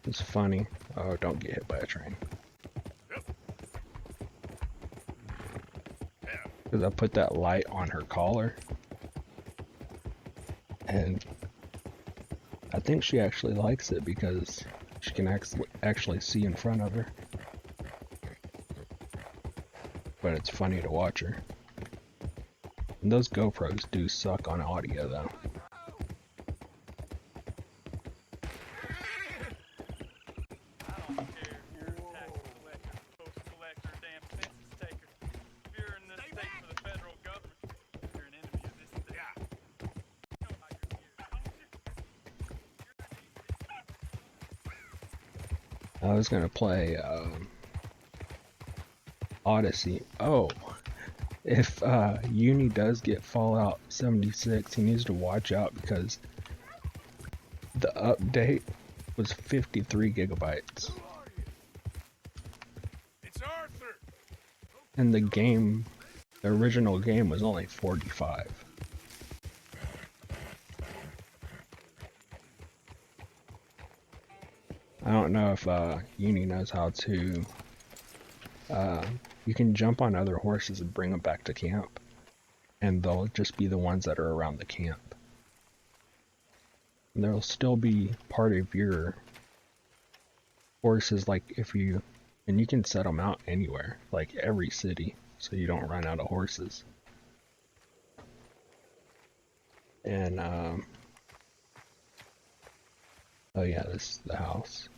It's funny. Oh, don't get hit by a train. Because I put that light on her collar. And I think she actually likes it because she can actually see in front of her. But it's funny to watch her. And those GoPros do suck on audio though. I was gonna play Odyssey. Oh, if Uni does get Fallout 76, he needs to watch out because the update was 53 gigabytes. It's Arthur. And the game, the original game, was only 45. I don't know if Uni knows how to. You can jump on other horses and bring them back to camp, and they'll just be the ones that are around the camp. And they'll still be part of your horses, like if you, and you can set them out anywhere, like every city, so you don't run out of horses. And oh yeah, this is the house.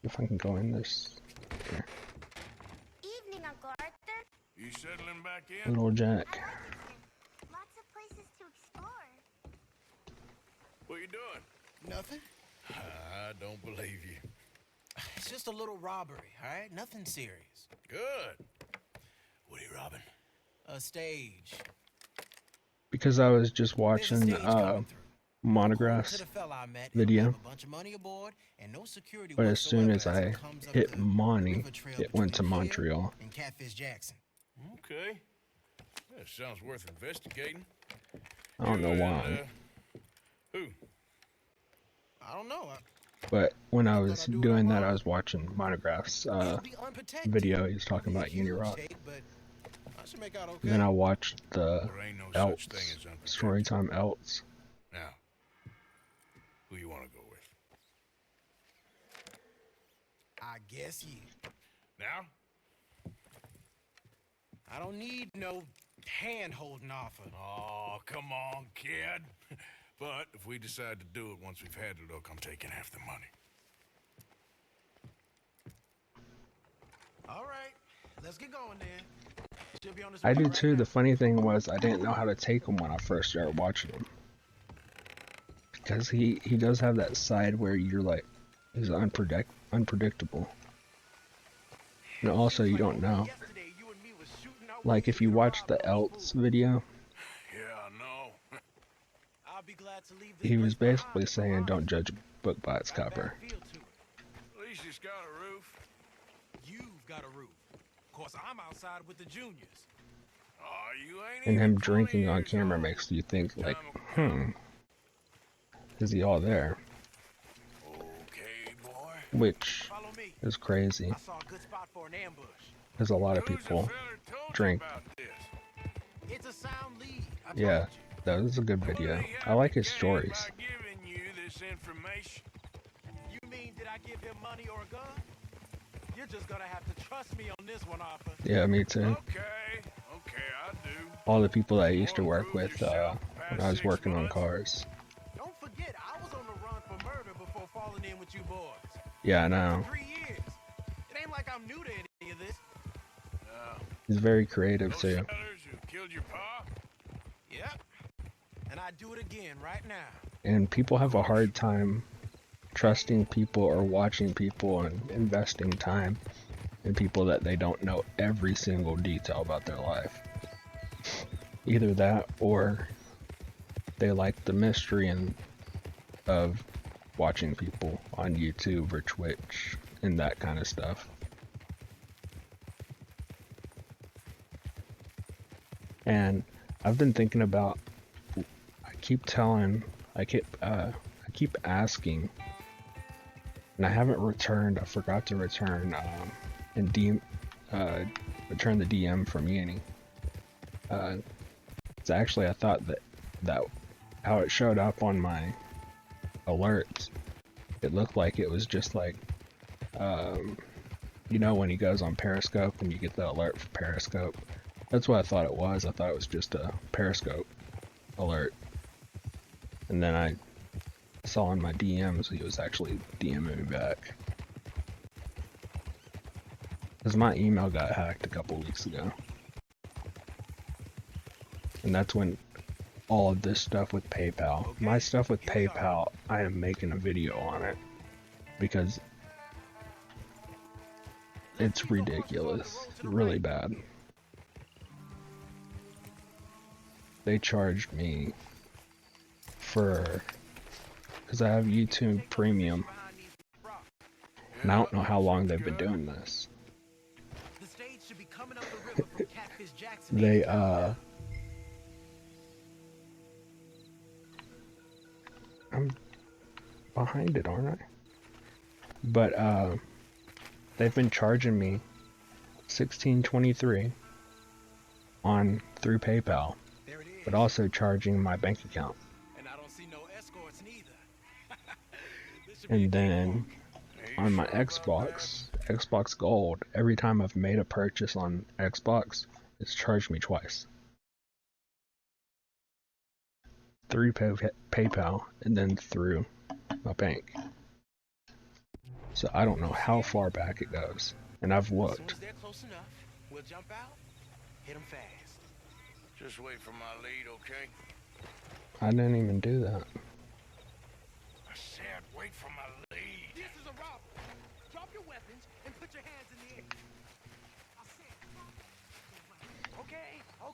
If I can go in this here. Evening, Uncle Arthur. You settling back in? Little Jack. Lots of places to explore. What you doing? Nothing. I don't believe you. It's just a little robbery, all right? Nothing serious. Good. What are you robbing? A stage. Because I was just watching Monograph's video, but as soon as I hit Monty, it went to Montreal. And Catfish Jackson. Okay. That sounds worth investigating. I don't know why. Who? I don't know. But when I was doing that, I was watching Monograph's video. He was talking about Unirock. And then I watched the Elts, Storytime Elts. Now, who you want to go with? I guess you. Now? I don't need no hand-holding offer. Oh, come on, kid. But if we decide to do it once we've had a look, I'm taking half the money. All right, let's get going then. I do too. The funny thing was I didn't know how to take him when I first started watching him. Because he does have that side where you're like, he's unpredictable. And also you don't know. Like if you watch the Elts video, he was basically saying don't judge a book by its cover. At least it's got a roof. You've got a roof. Of course, I'm outside with the juniors. Oh, you ain't And him drinking on camera makes you think like, is he all there? Okay, boy. Which is crazy. I saw a good spot for an ambush. Because a lot of people drink. It's a sound lead. Yeah, that was a good video. I like his stories. You mean did I give him money or a gun? You're just gonna have to trust me on this one, Arthur. Yeah, me too. Okay, I do. All the people that I used to work with when I was working on cars. Don't forget, I was on the run for murder before falling in with you boys. Yeah, I know. For 3 years. It ain't like I'm new to any of this. He's very creative too. You killed your pa? Yep. And I do it again right now. And people have a hard time trusting people or watching people and investing time in people that they don't know every single detail about their life. Either that or they like the mystery and of watching people on YouTube or Twitch and that kind of stuff. And I've been thinking about, I keep asking, and I haven't returned, I forgot to return, return the DM from Uni. It's actually, I thought that how it showed up on my alerts, it looked like it was just like, you know when he goes on Periscope and you get the alert for Periscope. That's what I thought it was. I thought it was just a Periscope alert. And then I saw in my DMs he was actually DMing me back. Because my email got hacked a couple weeks ago. And that's when all of this stuff with PayPal. My stuff with PayPal, I am making a video on it. Because It's ridiculous. Really bad. They charged me for, because I have YouTube Premium, and I don't know how long they've been doing this. They I'm behind it, aren't I? But they've been charging me $16.23 on through PayPal, but also charging my bank account. And I don't see no escorts neither. And then on my Xbox Gold, every time I've made a purchase on Xbox, it's charged me twice. Through PayPal and then through my bank. So I don't know how far back it goes, and I've looked. As soon as they're close enough, we'll jump out, hit them fast. Just wait for my lead, okay? I didn't even do that. I said wait for my lead. This is a robbery. Drop your weapons and put your hands in the air. I said drop your weapons.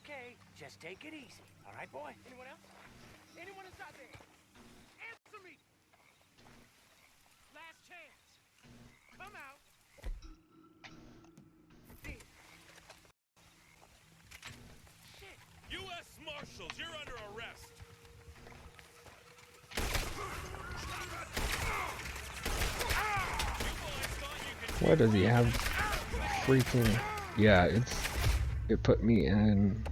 Okay. Just take it easy. All right, boy? Anyone else? Anyone inside there? Answer me. Last chance. Come out. U.S. Marshals, you're under arrest. What does he have? Freaking, yeah, it put me in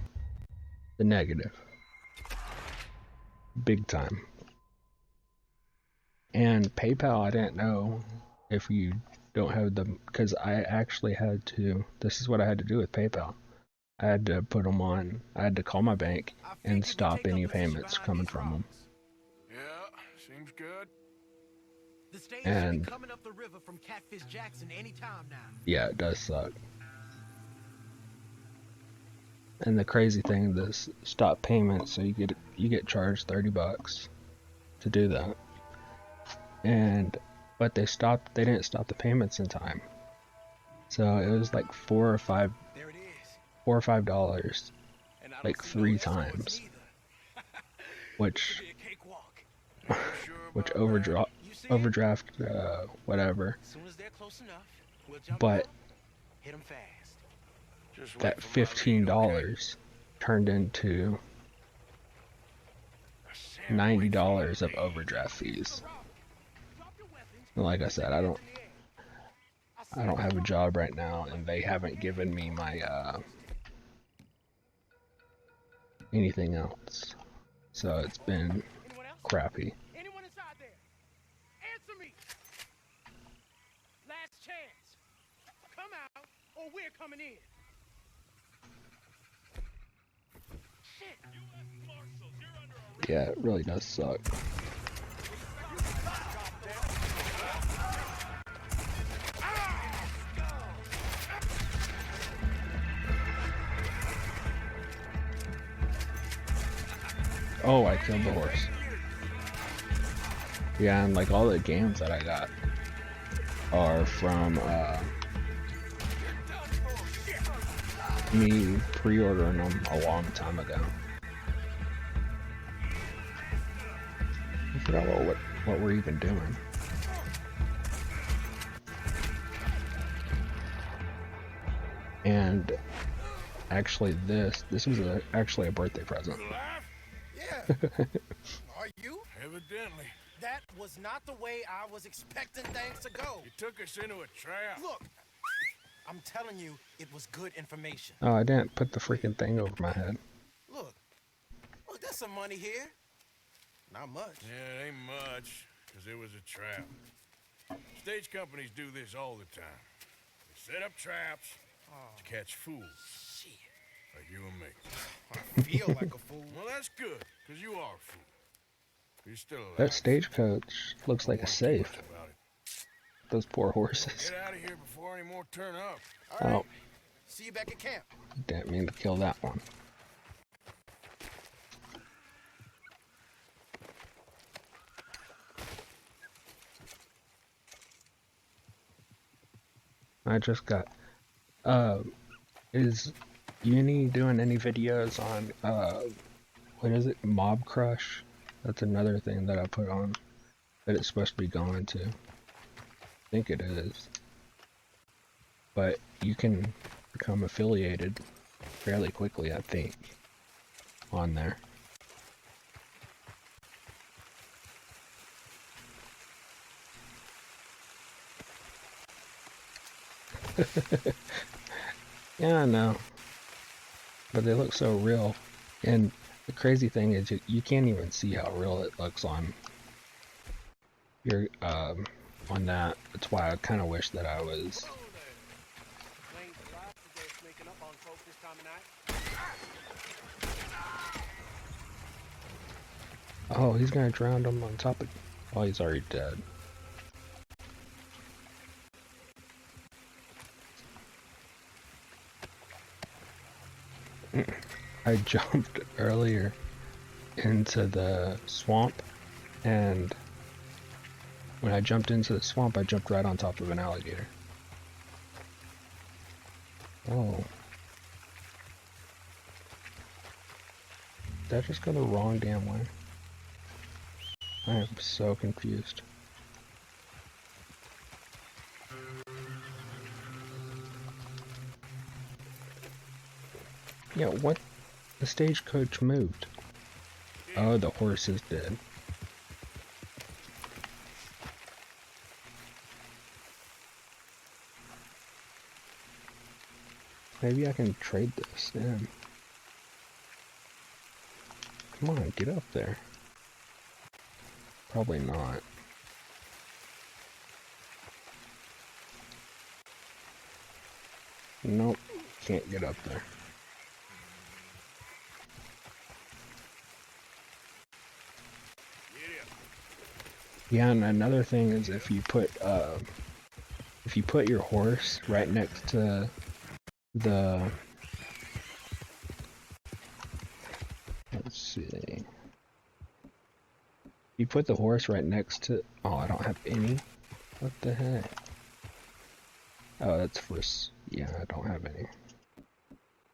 the negative. Big time. And PayPal, I didn't know if you don't have them, because I actually had to, this is what I had to do with PayPal. I had to put them on, I had to call my bank and stop any payments coming from them. Yeah, seems good. The stage And should be coming up the river from Catfish Jackson any time now. yeah, it does suck. And the crazy thing, this stop payment, so you get charged $30 to do that. And but they didn't stop the payments in time. So it was like $4 or $5, like 3 times, which overdraft, whatever. But that $15 turned into $90 of overdraft fees. And like I said, I don't have a job right now, and they haven't given me my anything else, so it's been crappy. Anyone inside there? Answer me. Last chance. Come out, or we're coming in. Shit. U.S. Marshals, you're under arrest. Yeah, it really does suck. Oh, I killed the horse. Yeah, and like all the games that I got are from me pre-ordering them a long time ago. I forgot what we're even doing. And actually this was actually a birthday present. Yeah. Are you? Evidently. That was not the way I was expecting things to go. You took us into a trap. Look, I'm telling you, it was good information. Oh, I didn't put the freaking thing over my head. Look, there's some money here. Not much. Yeah, it ain't much, because it was a trap. Stage companies do this all the time. They set up traps to catch fools. Shit. Like you and me. I feel like a fool. Well, that's good, because you are a fool. You're still alive. That stagecoach looks like a safe. Those poor horses. Get out of here before any more turn up. All right. Oh, See you back at camp. didn't mean to kill that one. I just got Is Uni doing any videos on, what is it, Mob Crush? That's another thing that I put on that it's supposed to be going to. I think it is. But you can become affiliated fairly quickly, I think, on there. Yeah, I know. But they look so real. And the crazy thing is you can't even see how real it looks on your on that. That's why I kind of wish that I was Oh, he's gonna drown him on top of... Oh, he's already dead. I jumped earlier into the swamp, and when I jumped into the swamp, I jumped right on top of an alligator. Oh. Did I just go the wrong damn way? I am so confused. Yeah, what? The stagecoach moved. Oh, the horse is dead. Maybe I can trade this in. Come on, get up there. Probably not. Nope, can't get up there. Yeah, and another thing is if you put your horse right next to the, let's see, you put the horse right next to, oh, I don't have any, what the heck, oh, that's for, yeah, I don't have any.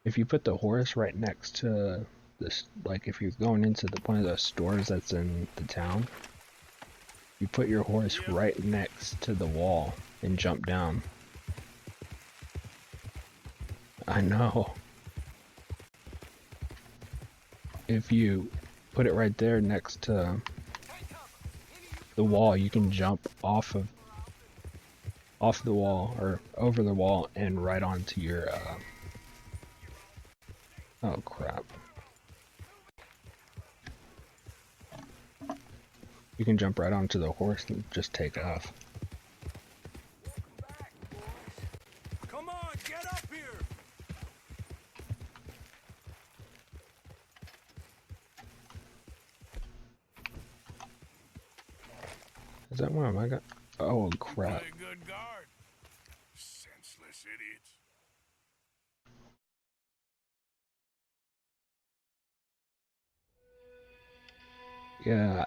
If you put the horse right next to this, like if you're going into one of those stores that's in the town, you put your horse right next to the wall and jump down. I know. If you put it right there next to the wall, you can jump off the wall or over the wall and right onto your oh crap. You can jump right onto the horse and just take off. Come on, get up here! Is that one I got? Oh crap. Play good guard. Senseless idiots. Yeah,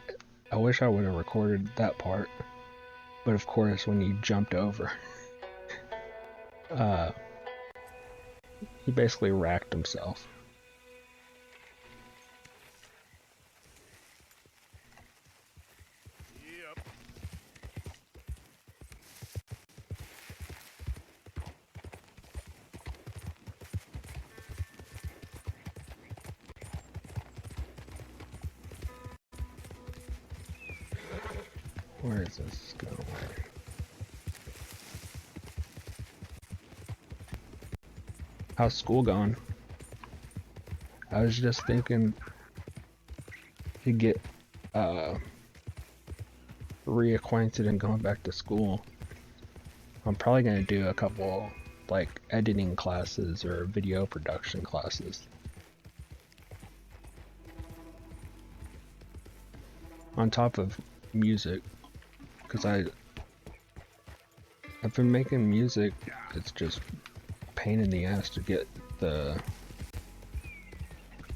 I wish I would have recorded that part. But of course, when he jumped over, he basically racked himself. Yep. Where is this going? How's school going? I was just thinking to get reacquainted and going back to school. I'm probably gonna do a couple like editing classes or video production classes. On top of music, because I've been making music. It's just a pain in the ass to get the.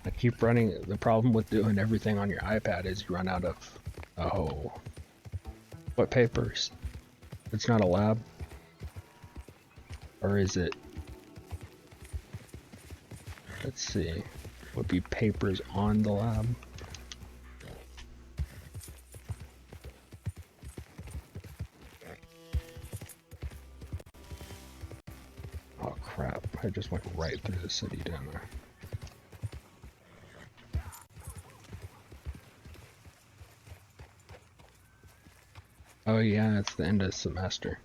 I keep running. The problem with doing everything on your iPad is you run out of. Oh, what papers? It's not a lab, or is it Let's see. Would be papers on the lab. Oh crap, I just went right through the city, didn't I? Oh yeah, it's the end of the semester.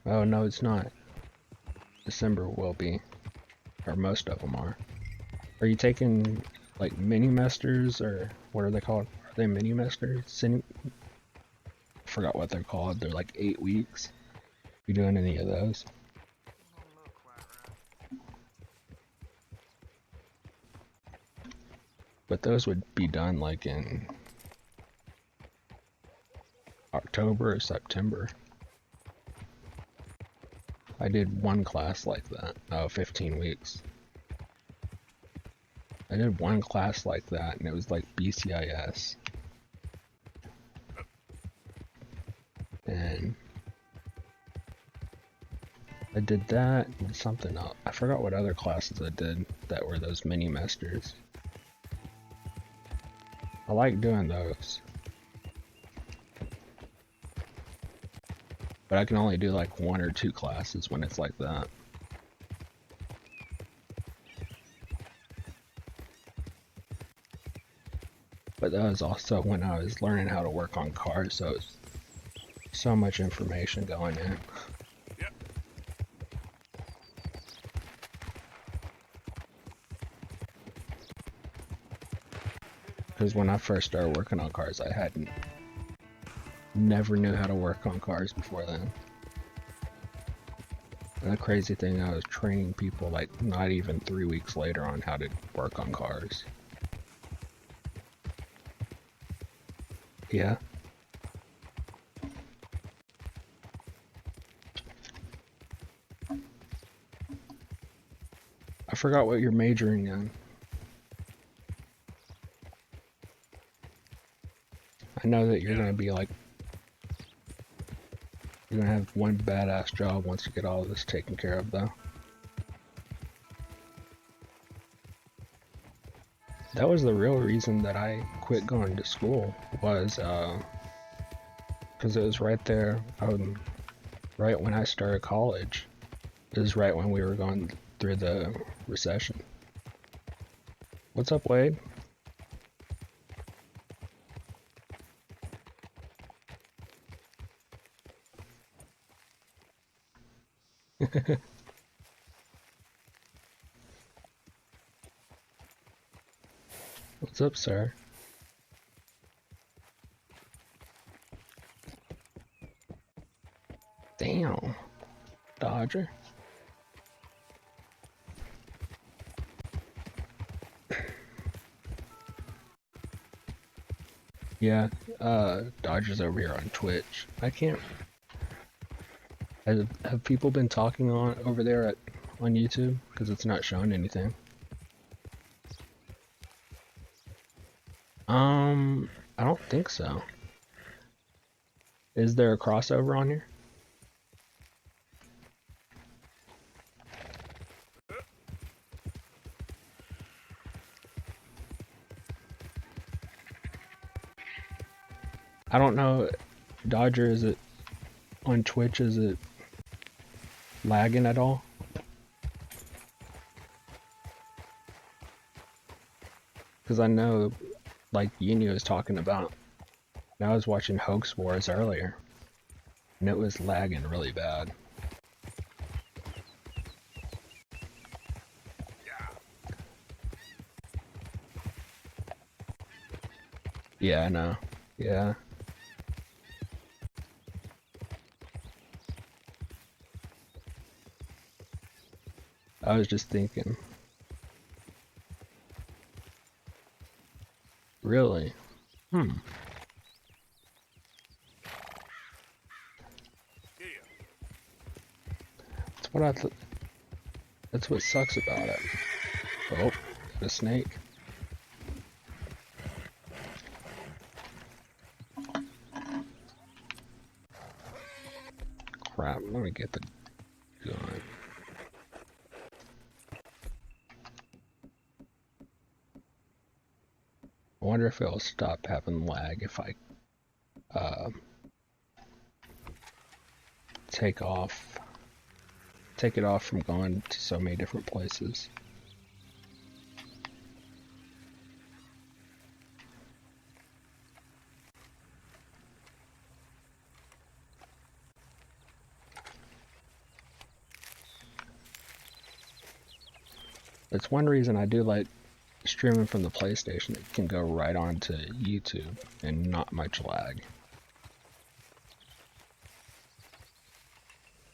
Oh no, it's not. December will be. Or most of them are. Are you taking like mini-mesters, or what are they called? Are they mini-mesters? I forgot what they're called. They're like 8 weeks. You doing any of those? But those would be done like in October or September. I did one class like that. Oh, 15 weeks. I did one class like that, and it was like BCIS. And I did that and something else. I forgot what other classes I did that were those mini-mesters. I like doing those. But I can only do like 1 or 2 classes when it's like that. But that was also when I was learning how to work on cars, so it's so much information going in. Yep. Because when I first started working on cars, I never knew how to work on cars before then. And the crazy thing, I was training people like not even 3 weeks later on how to work on cars. Yeah. I forgot what you're majoring in. I know that you're gonna be like, you're gonna have one badass job once you get all of this taken care of, though. That was the real reason that I quit going to school, was because it was right there, right when I started college. It was right when we were going through the recession. What's up, Wade? What's up, sir? Damn. Dodger. Yeah, Dodger's over here on Twitch. I can't... Have people been talking on over there on YouTube? Because it's not showing anything. I don't think so. Is there a crossover on here? I don't know. Dodger, is it on Twitch? Is it lagging at all? Because I know, like Yini was talking about, I was watching Hoax Wars earlier, and it was lagging really bad. Yeah, I know. Yeah. I was just thinking. Really? Hmm. That's what I thought. That's what sucks about it. Oh, the snake. Crap, let me get the gun. wonder if it'll stop having lag if I take it off from going to so many different places. That's one reason I do like streaming from the PlayStation. It can go right on to YouTube and not much lag.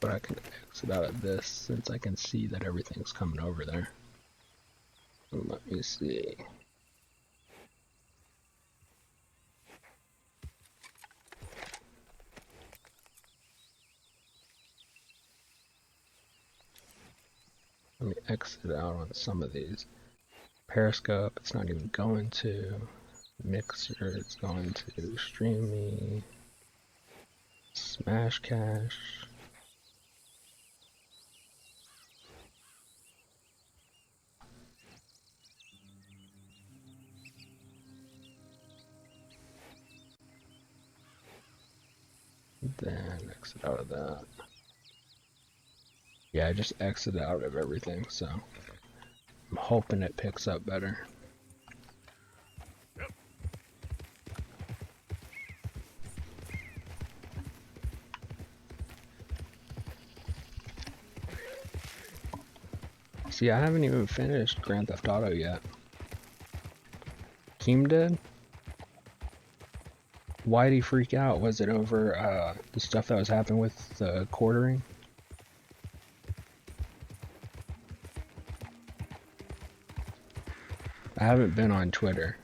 But I can exit out of this since I can see that everything's coming over there. Let me see. Let me exit out on some of these. Periscope, it's not even going to. Mixer, it's going to. Stream Me. Smash Cash. Then exit out of that. Yeah, I just exited out of everything, so I'm hoping it picks up better. See, I haven't even finished Grand Theft Auto yet. Keem did? Why'd he freak out? Was it over the stuff that was happening with the quartering? I haven't been on Twitter.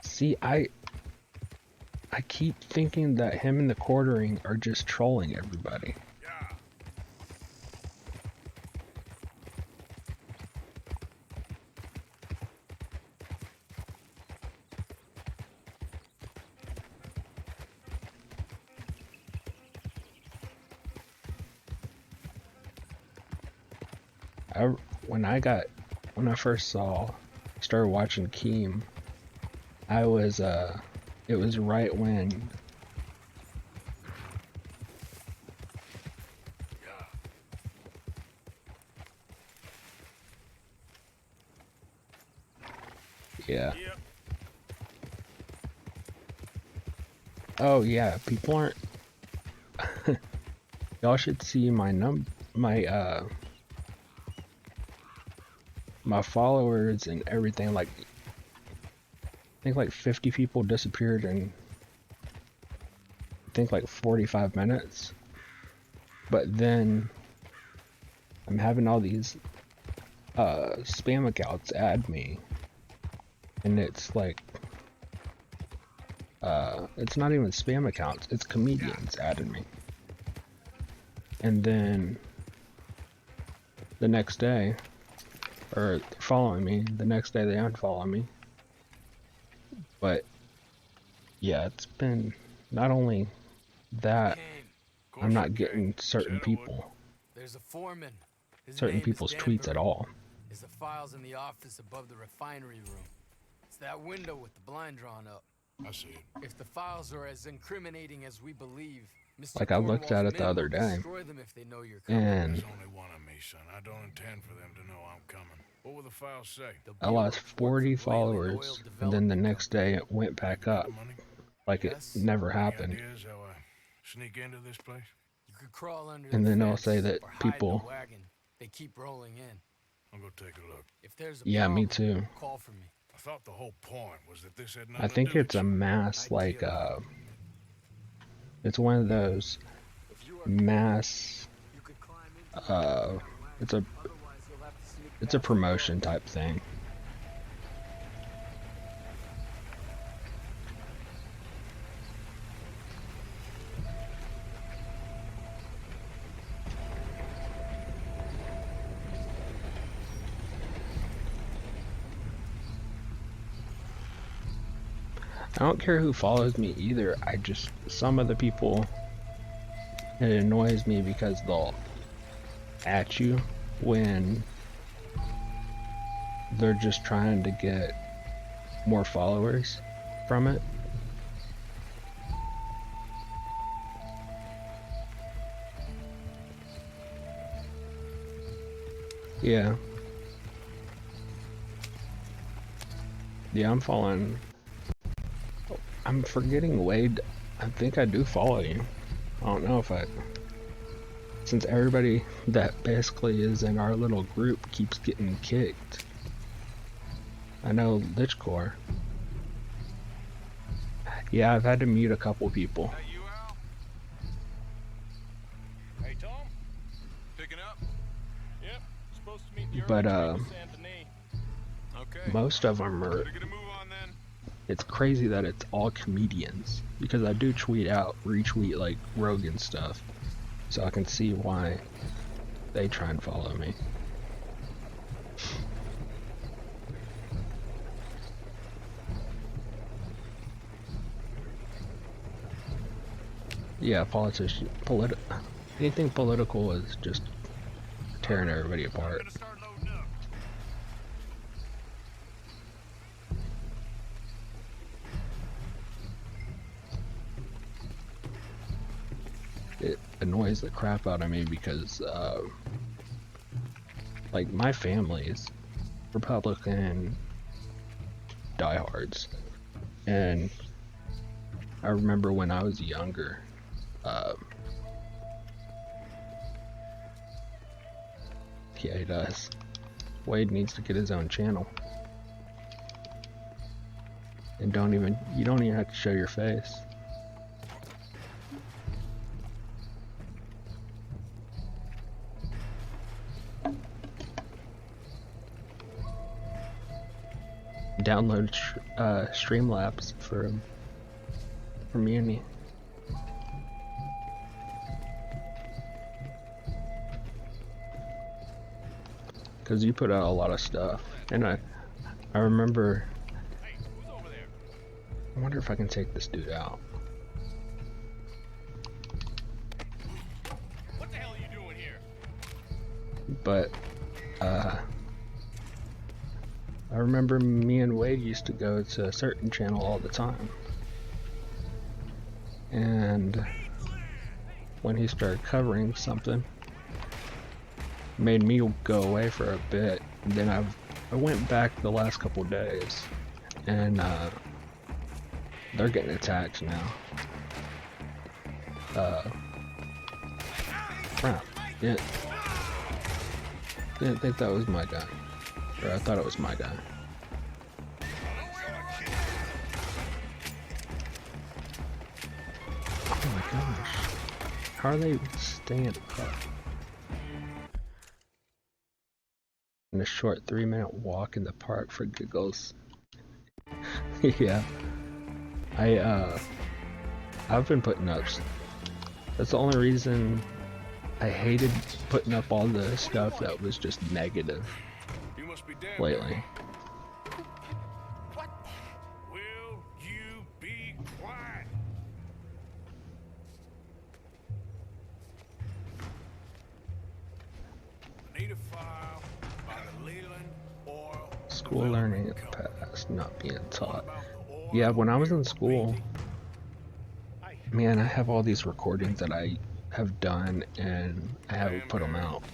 See, I keep thinking that him and the quartering are just trolling everybody. When I first started watching Keem, it was right when yeah. Oh yeah, people aren't y'all should see my my followers and everything. Like, I think like 50 people disappeared in I think like 45 minutes. But then I'm having all these spam accounts add me, and it's like it's not even spam accounts, it's comedians adding me. And then the next day, or following me, the next day they unfollow me. But yeah, it's been not only that, I'm not getting certain people, There's a foreman. certain people's tweets at all. There's the files in the office above the refinery room. It's that window with the blind drawn up. I see it. If the files are as incriminating as we believe, Mr. Like, I looked at it the other day, destroy them if they know you're coming. and There's only one of me, son. I don't intend for them to know I'm coming. What will the files say? I lost 40 followers, and then the next day it went back up, like it never happened. Any ideas how I sneak into this place? You could crawl under And the then they'll fence say that or hide in the people, wagon. They keep rolling in. I'll go take a look. If there's a yeah, me problem, too. call for me. I thought the whole point was that this had I nothing to think do it's with a mass, like, it's one of those mass, it's a promotion type thing. I don't care who follows me either. Some of the people It annoys me because they'll at you when they're just trying to get more followers from it. Yeah. Yeah, I'm following. I'm forgetting Wade. I think I do follow you. I don't know if I... Since everybody that basically is in our little group keeps getting kicked. I know Lichcore. Yeah, I've had to mute a couple people. Hey, you Al? Hey, Tom? Picking up? Yep. Supposed to meet the But, okay. most of them are... Better get a move on then. It's crazy that it's all comedians. Because I do retweet like Rogan stuff. So I can see why they try and follow me. Yeah, anything political is just tearing everybody apart. It annoys the crap out of me because, like, my family's Republican diehards, and I remember when I was younger, yeah, he does. Wade needs to get his own channel. And you don't even have to show your face. Download Streamlabs for me and me. Because you put out a lot of stuff, and I remember. I wonder if I can take this dude out. What the hell are you doing here? But I remember me and Wade used to go to a certain channel all the time, and when he started covering something, made me go away for a bit. And then I went back the last couple days, and they're getting attacked now. Crap. Didn't think that was my guy. Or I thought it was my guy. Oh my gosh. How are they staying up? In a short 3-minute walk in the park for giggles. Yeah. I've been putting up. That's the only reason I hated putting up all the stuff that was just negative lately. What? Will you be quiet? I need a file by the Leland Oil. School learning in the past, not being taught. Yeah, when I was in school, man, I have all these recordings that I have done and I haven't put them out.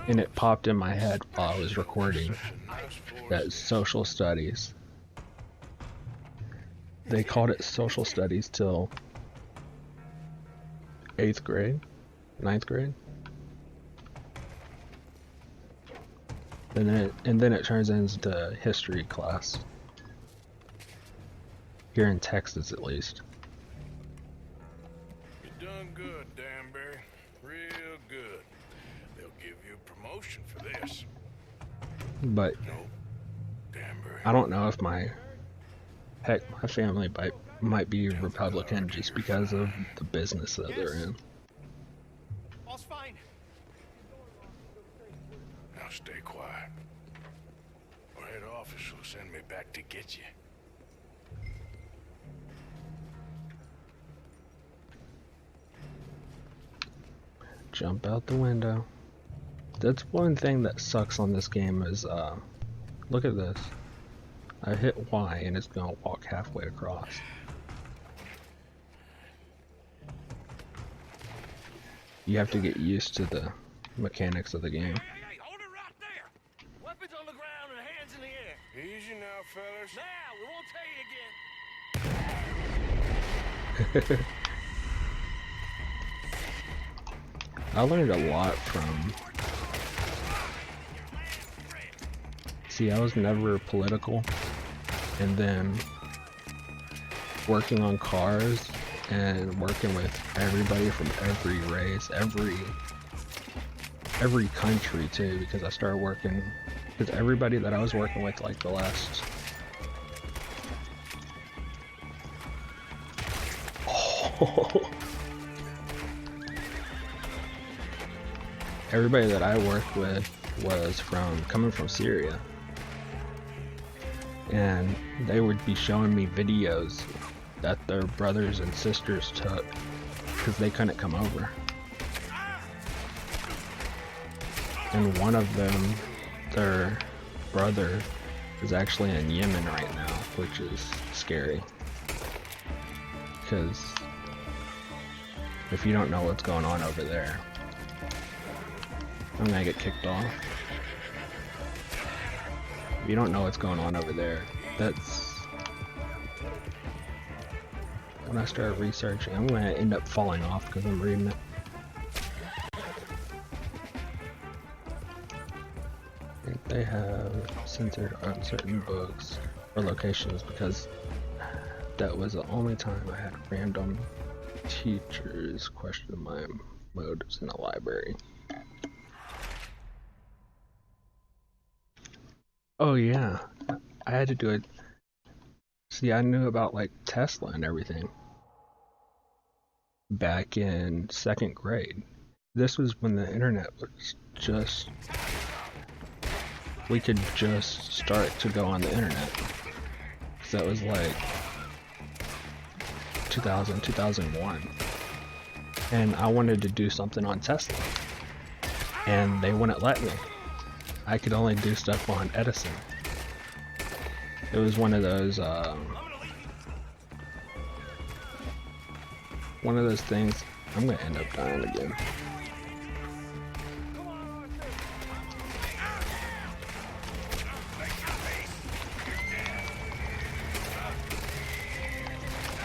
And it popped in my head while I was recording that social studies. They called it social studies till 8th grade, 9th grade. And then it turns into history class. Here in Texas, at least. You done good, Danbury. Real good. They'll give you a promotion for this. But I don't know if my family might be Republican just because of the business that they're in. All's fine. Now stay quiet. Or head office will send me back to get you. Jump out the window. That's one thing that sucks on this game is, look at this. I hit Y and it's gonna walk halfway across. You have to get used to the mechanics of the game. Hey, hold it right there! Weapons on the ground and hands in the air. Easy now, fellas. Now, we won't tell you again. I learned a lot from... See, I was never political, and then working on cars and working with everybody from every race, every country too, because I started working with everybody that I was working with like the last... Everybody that I worked with was coming from Syria. And they would be showing me videos that their brothers and sisters took because they couldn't come over. And one of them, their brother, is actually in Yemen right now, which is scary. Because if you don't know what's going on over there, I'm gonna get kicked off. If you don't know what's going on over there, that's... When I start researching, I'm gonna end up falling off because I'm reading it. And they have censored uncertain books or locations because that was the only time I had random teachers question my motives in the library. Oh yeah, I had to do it. See, I knew about like Tesla and everything back in 2nd grade. This was when the internet was just... We could just start to go on the internet. So that was like 2000, 2001. And I wanted to do something on Tesla. And they wouldn't let me. I could only do stuff on Edison. It was one of those things. I'm gonna end up dying again.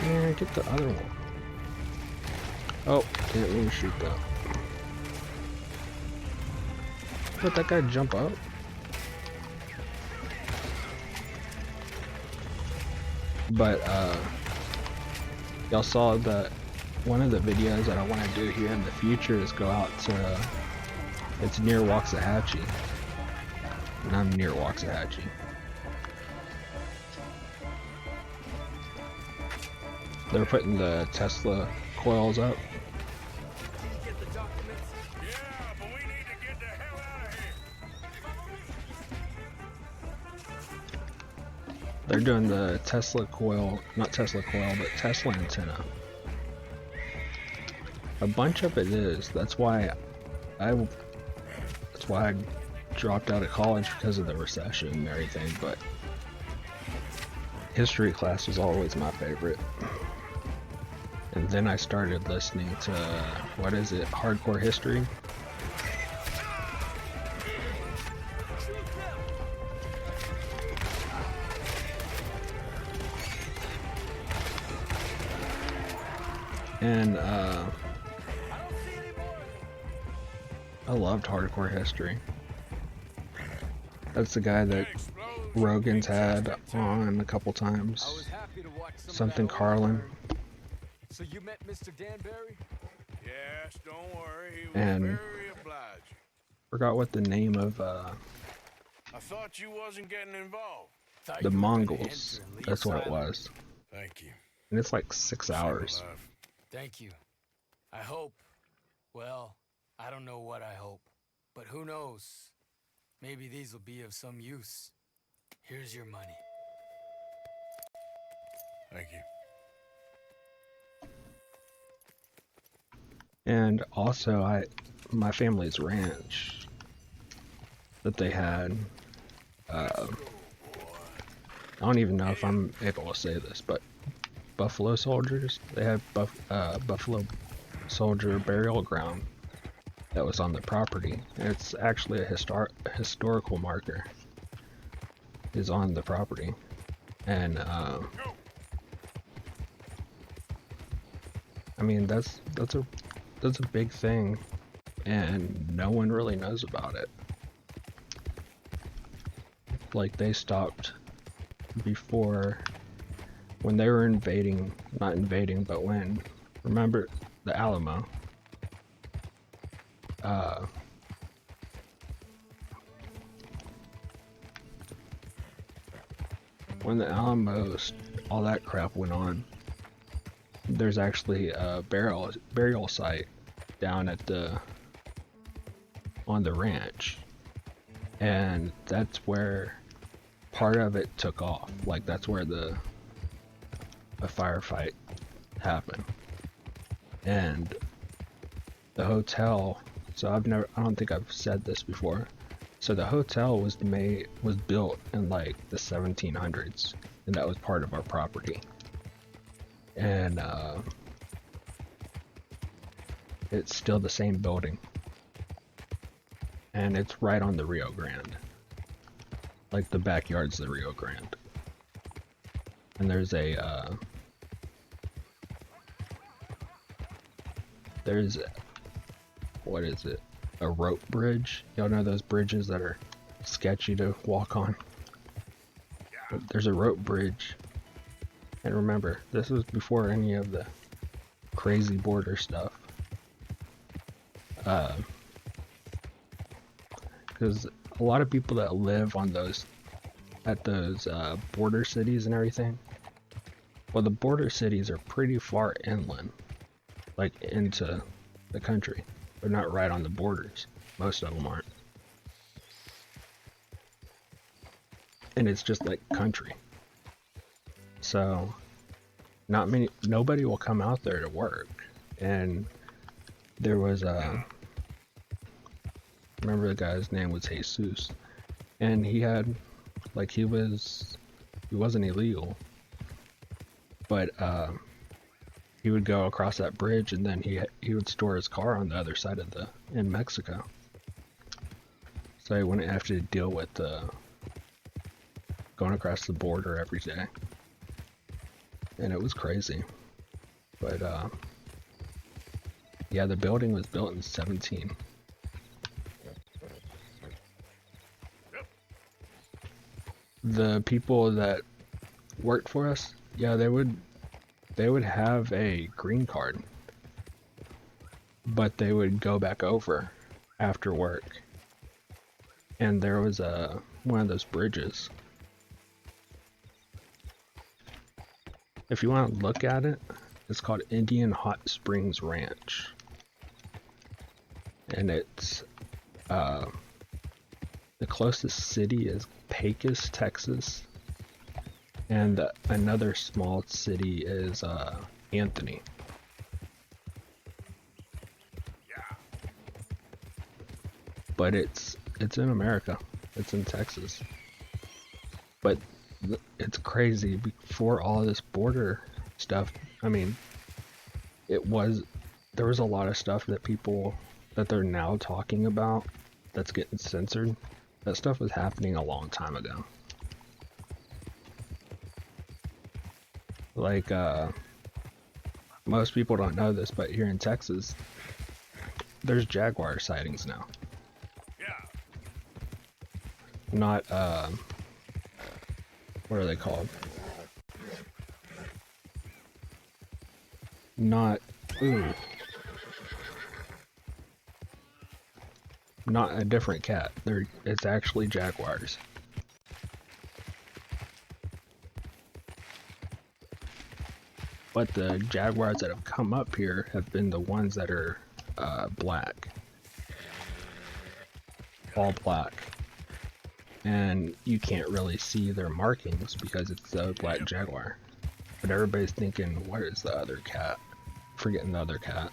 Yeah, get the other one. Oh, didn't mean to shoot that. Let that guy jump out. But y'all saw that one of the videos that I want to do here in the future is go out to, it's near Waxahachie, and I'm near Waxahachie. They're putting the Tesla coils up. They're doing the Tesla coil, not Tesla coil, but Tesla antenna. A bunch of it is. That's why I dropped out of college because of the recession and everything, but history class was always my favorite. And then I started listening to, what is it, Hardcore History? And I loved Hardcore History. That's the guy that Rogan's had on a couple times. Something Carlin. So you met Mr. Danbury? Yes, don't worry. He was And very obliging. forgot what the name of I thought you wasn't getting involved. the Mongols. That's what it was. Thank you. And it's like 6 hours. Thank you. I hope. Well, I don't know what I hope. But who knows? Maybe these will be of some use. Here's your money. Thank you. And also, my family's ranch that they had. I don't even know if I'm able to say this, but buffalo soldiers. They had buffalo soldier burial ground that was on the property. And it's actually a historical marker is on the property, and I mean that's a big thing, and no one really knows about it. Like, they stopped before, when they were invading, not invading, but when, remember the Alamo? When the Alamo, all that crap went on, there's actually a burial site down at on the ranch, and that's where part of it took off. Like, that's where a firefight happened, and the hotel. So I don't think I've said this before. So the hotel was built in like the 1700s, and that was part of our property. And it's still the same building, and it's right on the Rio Grande. Like, the backyard's the Rio Grande, and there's what is it? A rope bridge. Y'all know those bridges that are sketchy to walk on? But there's a rope bridge. And remember, this was before any of the crazy border stuff. Because a lot of people that live on those border cities and everything, well, the border cities are pretty far inland, like into the country. They're not right on the borders. Most of them aren't. And it's just like country. So nobody will come out there to work. And there was remember the guy's name was Jesus. And he had, like, he wasn't illegal. But he would go across that bridge, and then he would store his car on the other side of in Mexico. So he wouldn't have to deal with going across the border every day. And it was crazy. But yeah, the building was built in 17. The people that worked for us, yeah, they would have a green card, but they would go back over after work. And there was one of those bridges. If you want to look at it, it's called Indian Hot Springs Ranch. And it's the closest city is Pecos, Texas. And another small city is Anthony. But it's in America. It's in Texas. But it's crazy. Before all this border stuff, I mean, there was a lot of stuff that they're now talking about that's getting censored. That stuff was happening a long time ago. Like, most people don't know this, but here in Texas, there's jaguar sightings now. Yeah. Not, what are they called? Not a different cat. It's actually jaguars. But the jaguars that have come up here have been the ones that are black. All black. And you can't really see their markings because it's the black jaguar. But everybody's thinking, what is the other cat? Forgetting the other cat.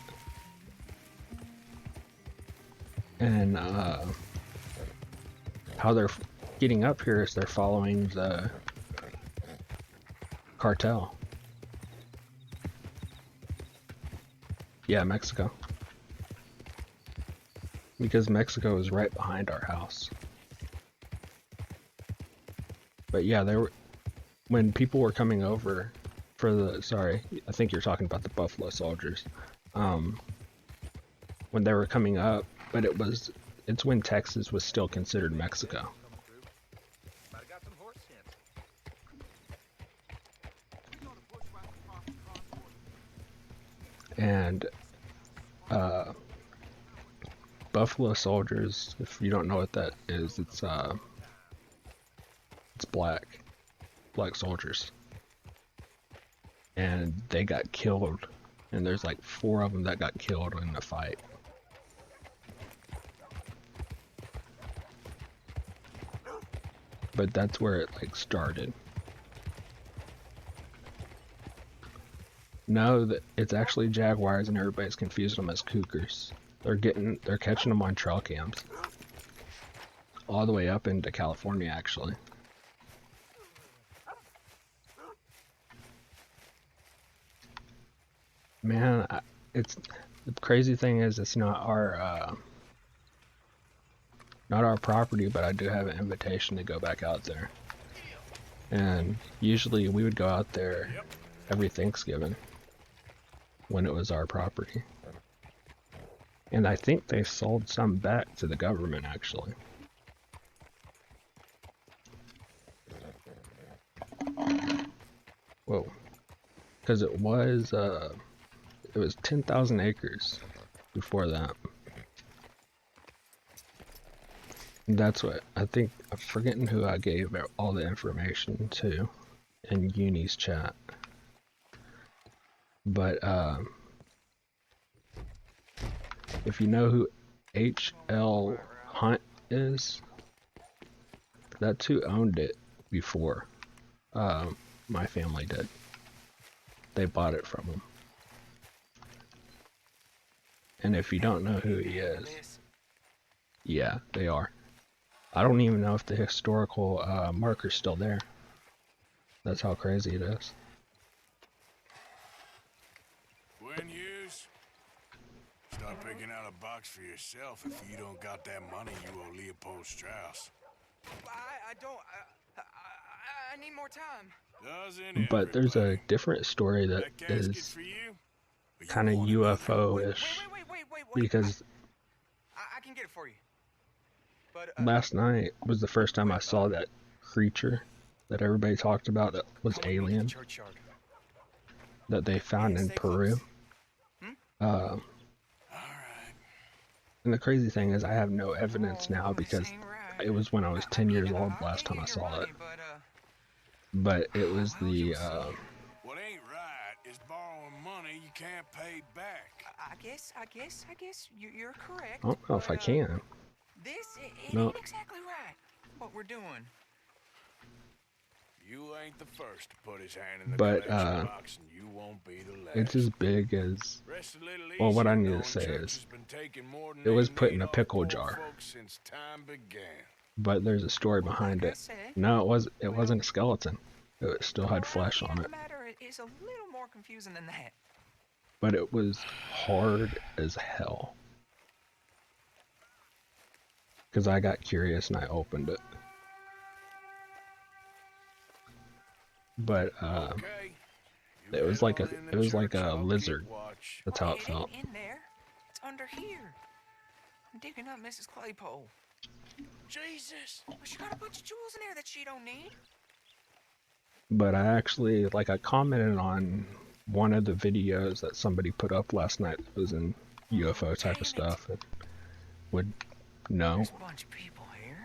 And how they're getting up here is they're following the cartel. Yeah, Mexico. Because Mexico is right behind our house. But yeah, when people were coming over for the, sorry, I think you're talking about the Buffalo Soldiers. When they were coming up, but it's when Texas was still considered Mexico. And Buffalo Soldiers, if you don't know what that is, it's black soldiers, and they got killed, and there's like 4 of them that got killed in the fight. But that's where it like started. No, that it's actually jaguars, and everybody's confused them as cougars. They're catching them on trail cams, all the way up into California, actually. Man, it's the crazy thing is it's not our property, but I do have an invitation to go back out there. And usually we would go out there every Thanksgiving when it was our property. And I think they sold some back to the government, actually. Whoa. Because it was 10,000 acres before that. And that's what I think. I'm forgetting who I gave all the information to in Uni's chat. But if you know who H.L. Hunt is, that's who owned it before my family did. They bought it from him. And if you don't know who he is, yeah, they are. I don't even know if the historical marker's still there. That's how crazy it is. When Hughes, start picking out a box for yourself if you don't got that money you owe Leopold Strauss. I don't. I need more time. But there's a different story that is kind of UFO-ish. Because I can get it for you. But last night was the first time I saw that creature that everybody talked about that was alien. That they found in Peru. And the crazy thing is I have no evidence now because it was when I was 10 years old last time I saw it. But it was the what ain't right is borrowing money you can't pay back. I guess you're correct. I don't know if I can. This No. ain't exactly right. What we're doing. You ain't the first to put his hand in the But collection box, and you won't be the last. it's as big as, well, what I need to say is it was put in a pickle jar. Since time began. But there's a story behind it. No, it wasn't a skeleton. It still had flesh on The it. matter is a little more confusing than that. But it was hard as hell. Because I got curious and I opened it. But it was like a lizard. That's how it felt. In there. It's under here. I'm digging up Mrs. Claypole. Jesus! Well, she got a bunch of jewels in there that she don't need. But I actually, like, I commented on one of the videos that somebody put up last night that was in UFO type of stuff and would know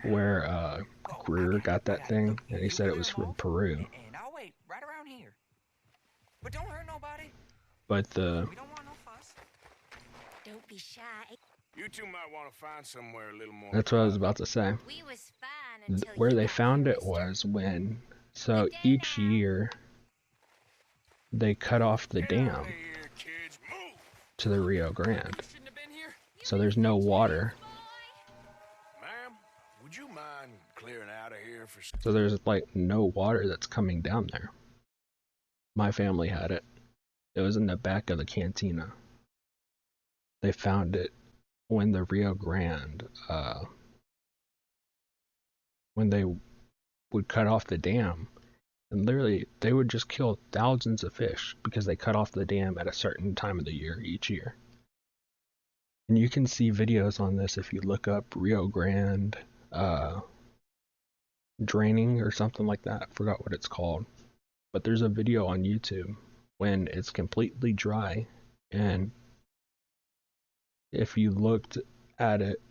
where Greer got that thing, and he said it was from Peru. And I'll wait right around here. But don't hurt nobody. But the We don't want no fuss. Don't be shy. You two might want to find somewhere a little more. that's what I was about to say. We was fine until Where you they got found here, it mister. was when, so each year they cut off the dam to the Rio Grande. So there's no water So there's like no water that's coming down there. My family had it. It was in the back of the cantina. They found it when the Rio Grande, when they would cut off the dam, and literally they would just kill thousands of fish because they cut off the dam at a certain time of the year each year. And you can see videos on this if you look up Rio Grande draining or something like that. I forgot what it's called. But there's a video on YouTube when it's completely dry, and if you looked at it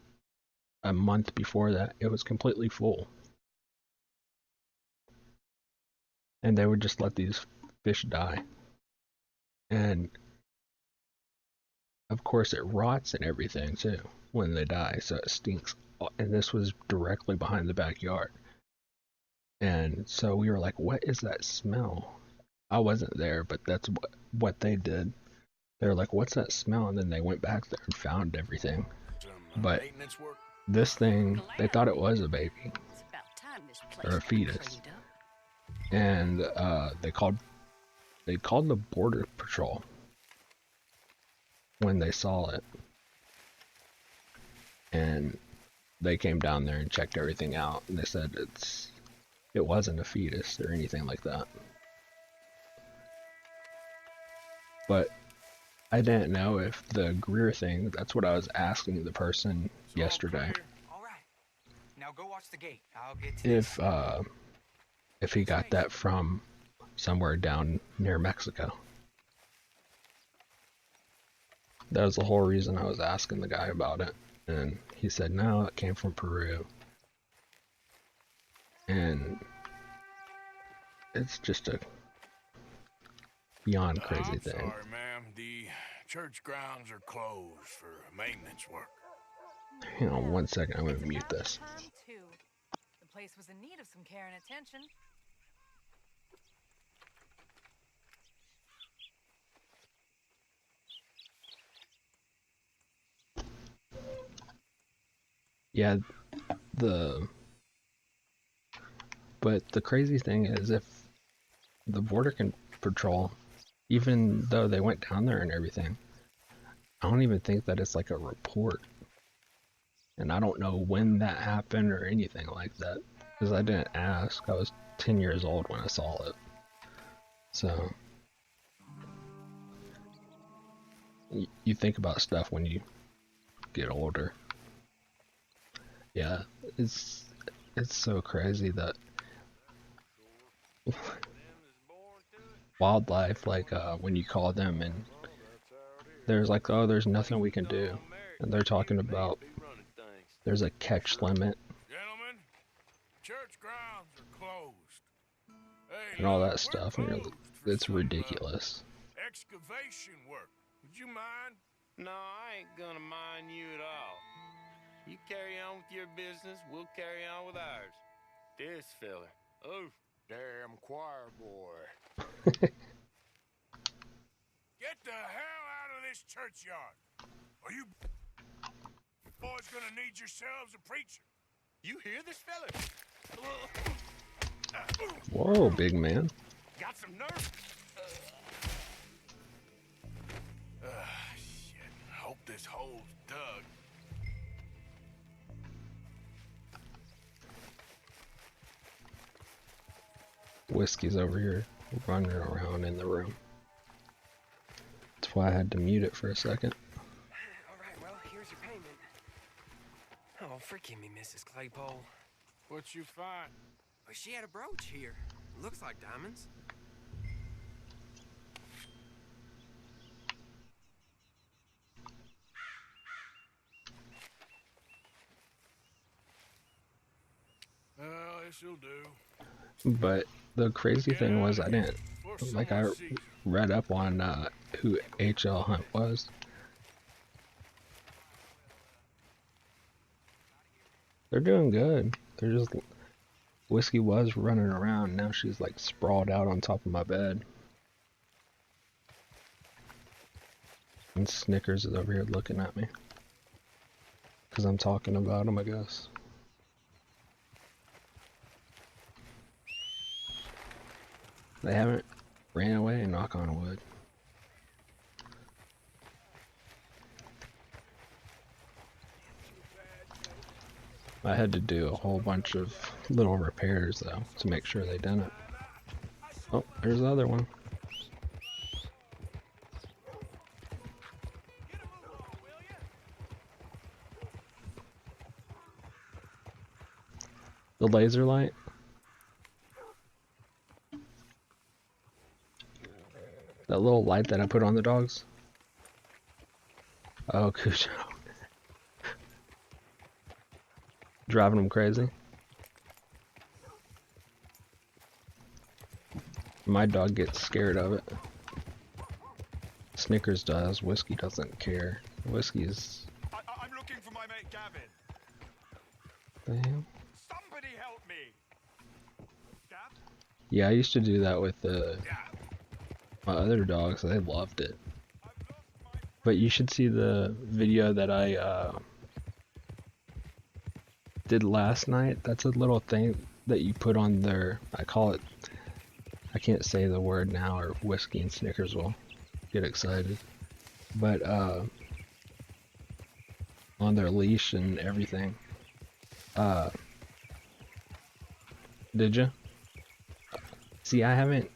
a month before that, it was completely full. And they would just let these fish die. And of course it rots and everything too when they die, so it stinks. And this was directly behind the backyard. And so we were like, what is that smell? I wasn't there, but that's what they did. They were like, what's that smell? And then they went back there and found everything. But this thing, they thought it was a baby or a fetus. And they called the Border Patrol when they saw it. And they came down there and checked everything out, and they said it wasn't a fetus or anything like that. But I didn't know if the Greer thing, that's what I was asking the person yesterday. All right. Now go watch the gate. I'll get to If he got that from somewhere down near Mexico. That was the whole reason I was asking the guy about it. And he said, no, it came from Peru. And it's just a beyond crazy thing. Sorry, ma'am. The church grounds are closed for maintenance work. Hang on 1 second, I'm going to mute this. The place was in need of some care and attention. Yeah, but the crazy thing is, if the Border Patrol, even though they went down there and everything, I don't even think that it's like a report. And I don't know when that happened or anything like that, because I didn't ask. I was 10 years old when I saw it. So, you think about stuff when you get older. Yeah, it's so crazy that wildlife, like when you call them and there's like, oh, there's nothing we can do, and they're talking about there's a catch limit. Gentlemen, church grounds are closed. Hey, And all that stuff, and it's ridiculous. Excavation work. Would you mind? No, I ain't gonna mind you at all. You carry on with your business, we'll carry on with ours. This fella. Oh, damn choir boy. Get the hell out of this churchyard. Are you boys gonna need yourselves a preacher? You hear this fella? Whoa, big man. Got some nerve? Shit. Hope this hole's dug. Whiskey's over here running around in the room. That's why I had to mute it for a second. Alright, well, here's your payment. Oh, forgive me, Mrs. Claypole. What you find? Well, she had a brooch here. Looks like diamonds. Well, this'll do. But the crazy thing was, I didn't, like, I read up on who H.L. Hunt was. They're doing good. They're just, Whiskey was running around, now she's like sprawled out on top of my bed. And Snickers is over here looking at me. Because I'm talking about him, I guess. They haven't ran away, knock on wood. I had to do a whole bunch of little repairs though to make sure they didn't. Oh, there's the other one. The laser light. That little light that I put on the dogs. Oh, Cujo. Driving them crazy. My dog gets scared of it. Snickers does. Whiskey doesn't care. Whiskey is... I'm looking for my mate Gavin. Damn. Somebody help me. Gav? Yeah, I used to do that with my other dogs. They loved it. But you should see the video that I did last night. That's a little thing that you put on their, I call it, I can't say the word now or Whiskey and Snickers will get excited, but on their leash and everything. Did you? See, I haven't.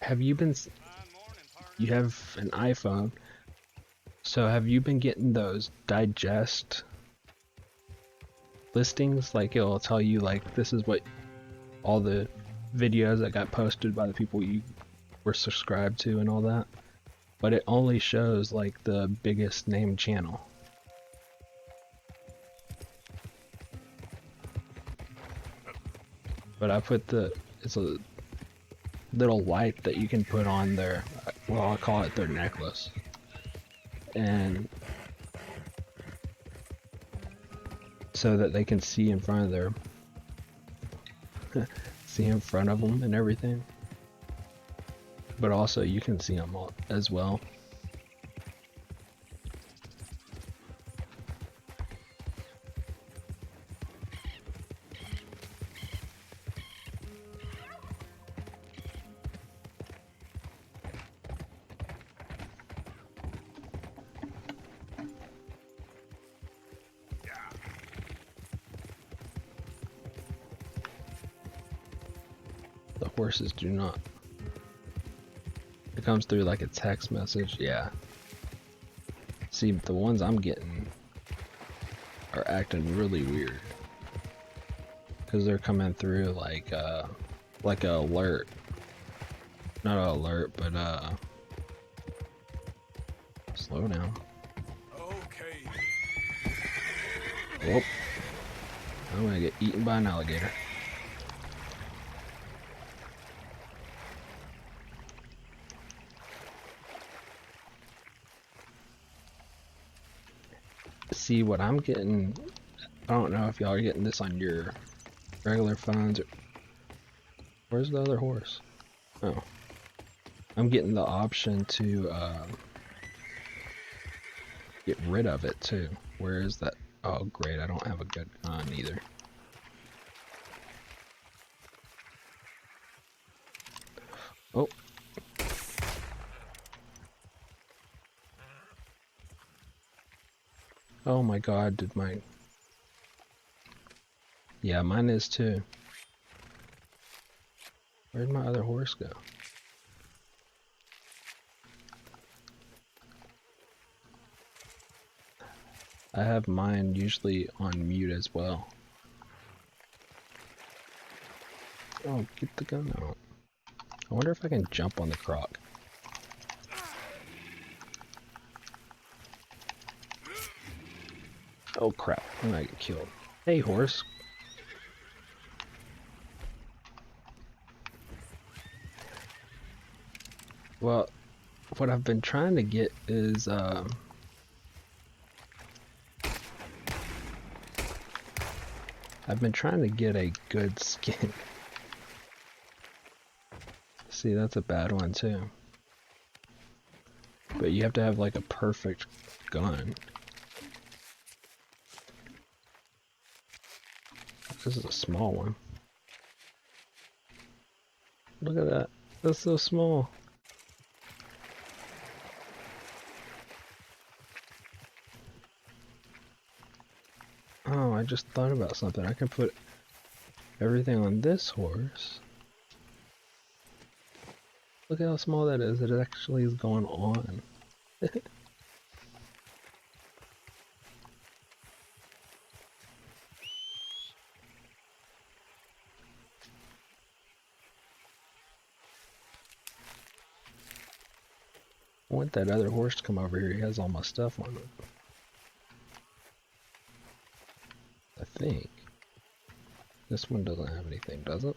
Have you been? You have an iPhone, so have you been getting those digest listings? Like it'll tell you like this is what all the videos that got posted by the people you were subscribed to and all that, but it only shows like the biggest named channel. But I put it's a little light that you can put on their, well, I call it their necklace, and so that they can see in front of their see in front of them and everything, but also you can see them all as well. The horses do not. It comes through like a text message, yeah. See, the ones I'm getting are acting really weird. Because they're coming through like a alert. Not an alert, but slow down. Okay. Whoop. I'm gonna get eaten by an alligator. See what I'm getting. I don't know if y'all are getting this on your regular phones or... Where's the other horse? Oh. I'm getting the option to get rid of it too. Where is that? Oh great, I don't have a good gun either. Oh. Oh my god, did mine... Yeah, mine is too. Where'd my other horse go? I have mine usually on mute as well. Oh, get the gun out. I wonder if I can jump on the croc. Oh crap, I'm gonna get killed. Hey horse. Well, what I've been trying to get is I've been trying to get a good skin. See, that's a bad one too. But you have to have like a perfect gun. This is a small one. Look at that. That's so small. Oh, I just thought about something. I can put everything on this horse. Look how small that is. It actually is going on. I want that other horse to come over here. He has all my stuff on it. I think. This one doesn't have anything, does it?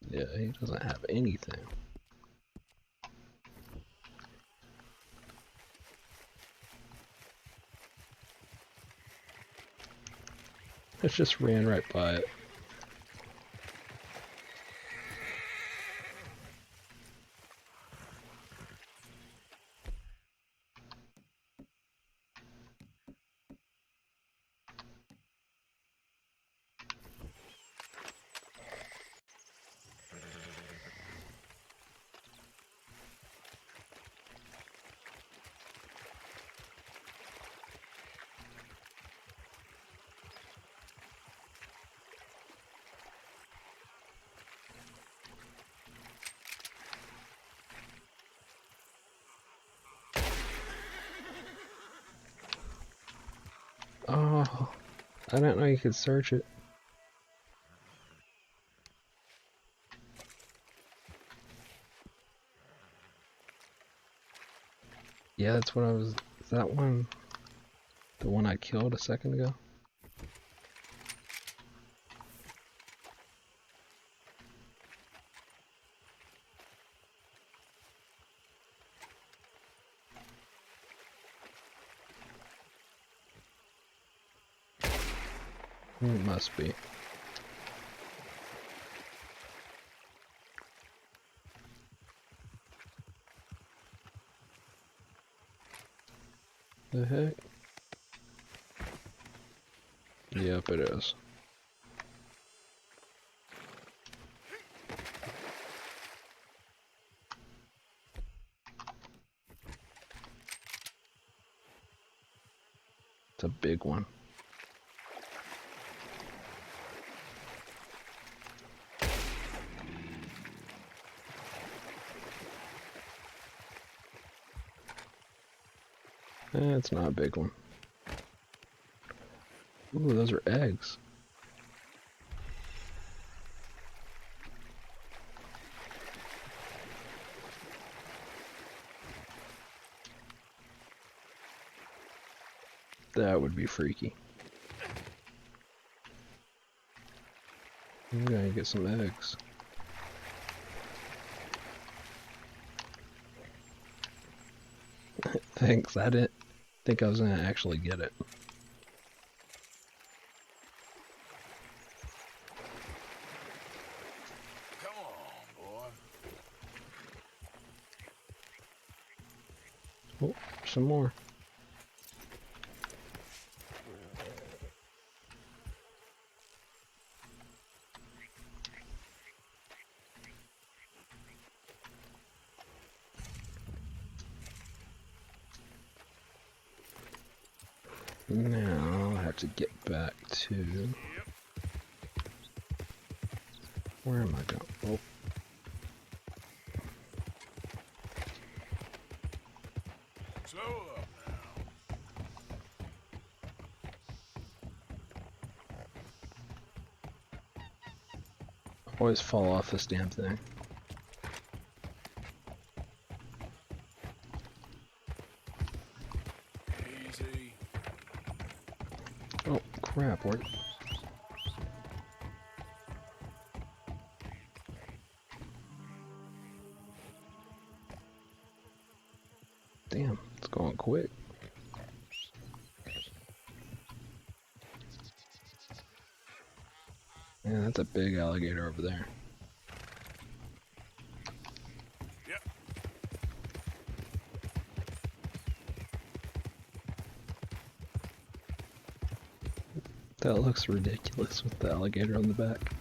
Yeah, he doesn't have anything. I just ran right by it. Oh, I didn't know you could search it. Yeah, that's what I was. Is that one the one I killed a second ago? It must be. The heck? Yep, it is. It's a big one. It's not a big one. Ooh, those are eggs. That would be freaky. I'm gonna get some eggs. Thanks, I didn't think I was gonna actually get it. Come on, boy. Oh, some more. Now I have to get back to... Where am I going? Oh. Slow up now. I always fall off this damn thing. Easy. Oh, crap, where... Damn, it's going quick. Yeah, that's a big alligator over there. Yep. That looks ridiculous with the alligator on the back.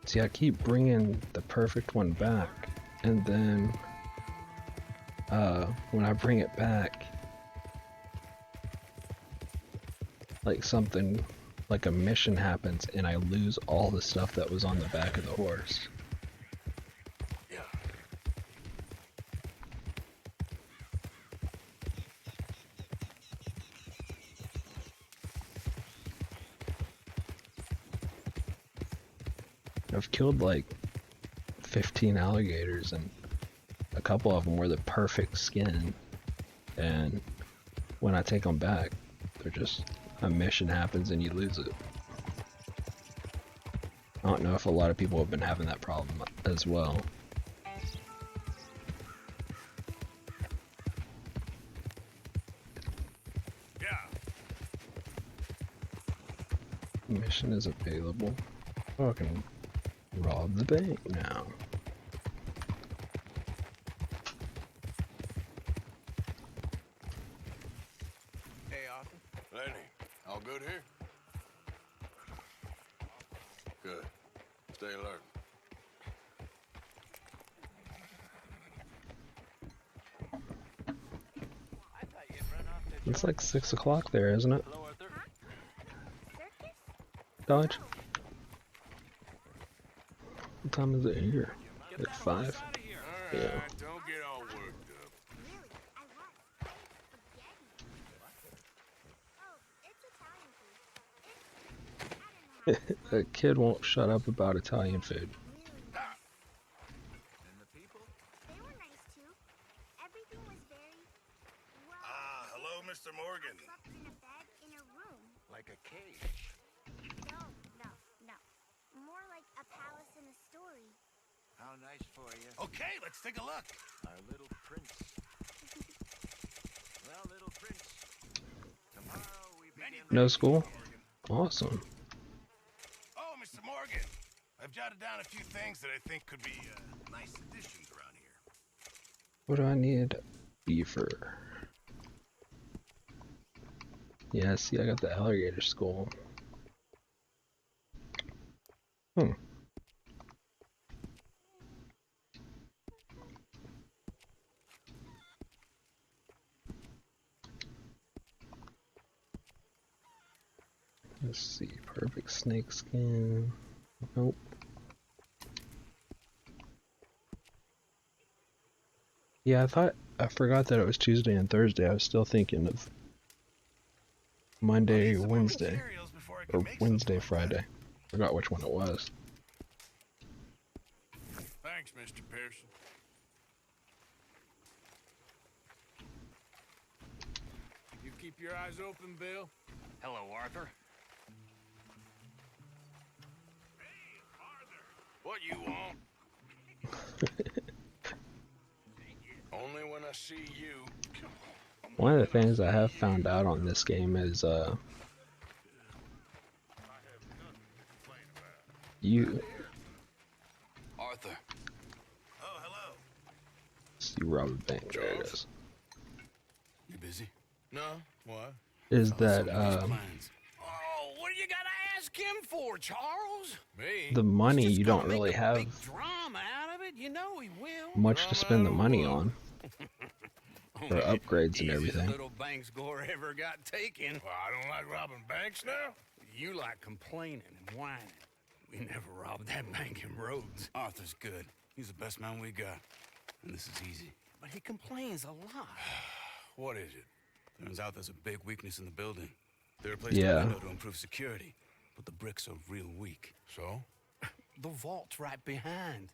See, I keep bringing the perfect one back, and then when I bring it back, like something, like a mission happens, and I lose all the stuff that was on the back of the horse. I've killed like 15 alligators, and a couple of them were the perfect skin, and when I take them back, they're just, a mission happens and you lose it. I don't know if a lot of people have been having that problem as well. Mission is available. Oh, I can rob the bank now. Hey, Arthur. Lenny, all good here? Good. Stay alert. It's like 6 o'clock there, isn't it? Dodge? What time is it here? Like 5? Yeah. Don't get all worked up. A kid won't shut up about Italian food. Hello, Mr. Morgan. Like a cage. No. More like a palace in a story. How nice for you. Okay, let's take a look. Our little prince. Well, little prince, tomorrow we begin. No school? Awesome. Oh, Mr. Morgan. I've jotted down a few things that I think could be nice additions around here. What do I need? Beaver. Yeah, see, I got the alligator skull. Let's see, perfect snake skin. Nope. Yeah, I forgot that it was Tuesday and Thursday. I was still thinking of Monday, Wednesday, or Wednesday, Friday. Forgot which one it was. Thanks, Mr. Pearson. You keep your eyes open, Bill. Hello, Arthur. What you want? Only when I see you. One of the things I have found out on this game is, you... Arthur. Oh, hello. See, rob a bank. There it is. You busy? No. What? Is that, Oh, what do you gotta ask him for, Charles? Me? the money you don't really have Drama out of it, you know he will. much to spend the money on. For upgrades and everything. Little bank score ever got taken. Well, I don't like robbing banks now. You like complaining and whining. We never robbed that bank in Rhodes. Arthur's good. He's the best man we got. And this is easy. But he complains a lot. What is it? Turns out there's a big weakness in the building. They replaced Yeah. the window to improve security, but the bricks are real weak. So? The vault's right behind.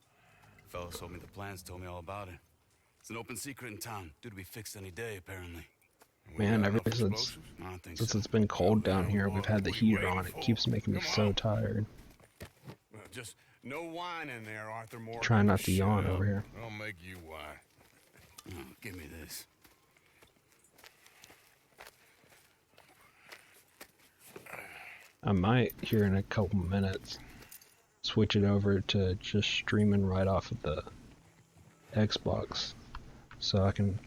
The fellow sold me the plans, told me all about it. It's an open secret in town, due to be fixed any day, apparently. Man, ever since it's been cold down here, we've had the heater on. It keeps making me so tired. Well, just no wine in there, Arthur Morgan. Try not to yawn over here. I'll make you wine. Oh, give me this. I might, here in a couple minutes, switch it over to just streaming right off of the Xbox, so I can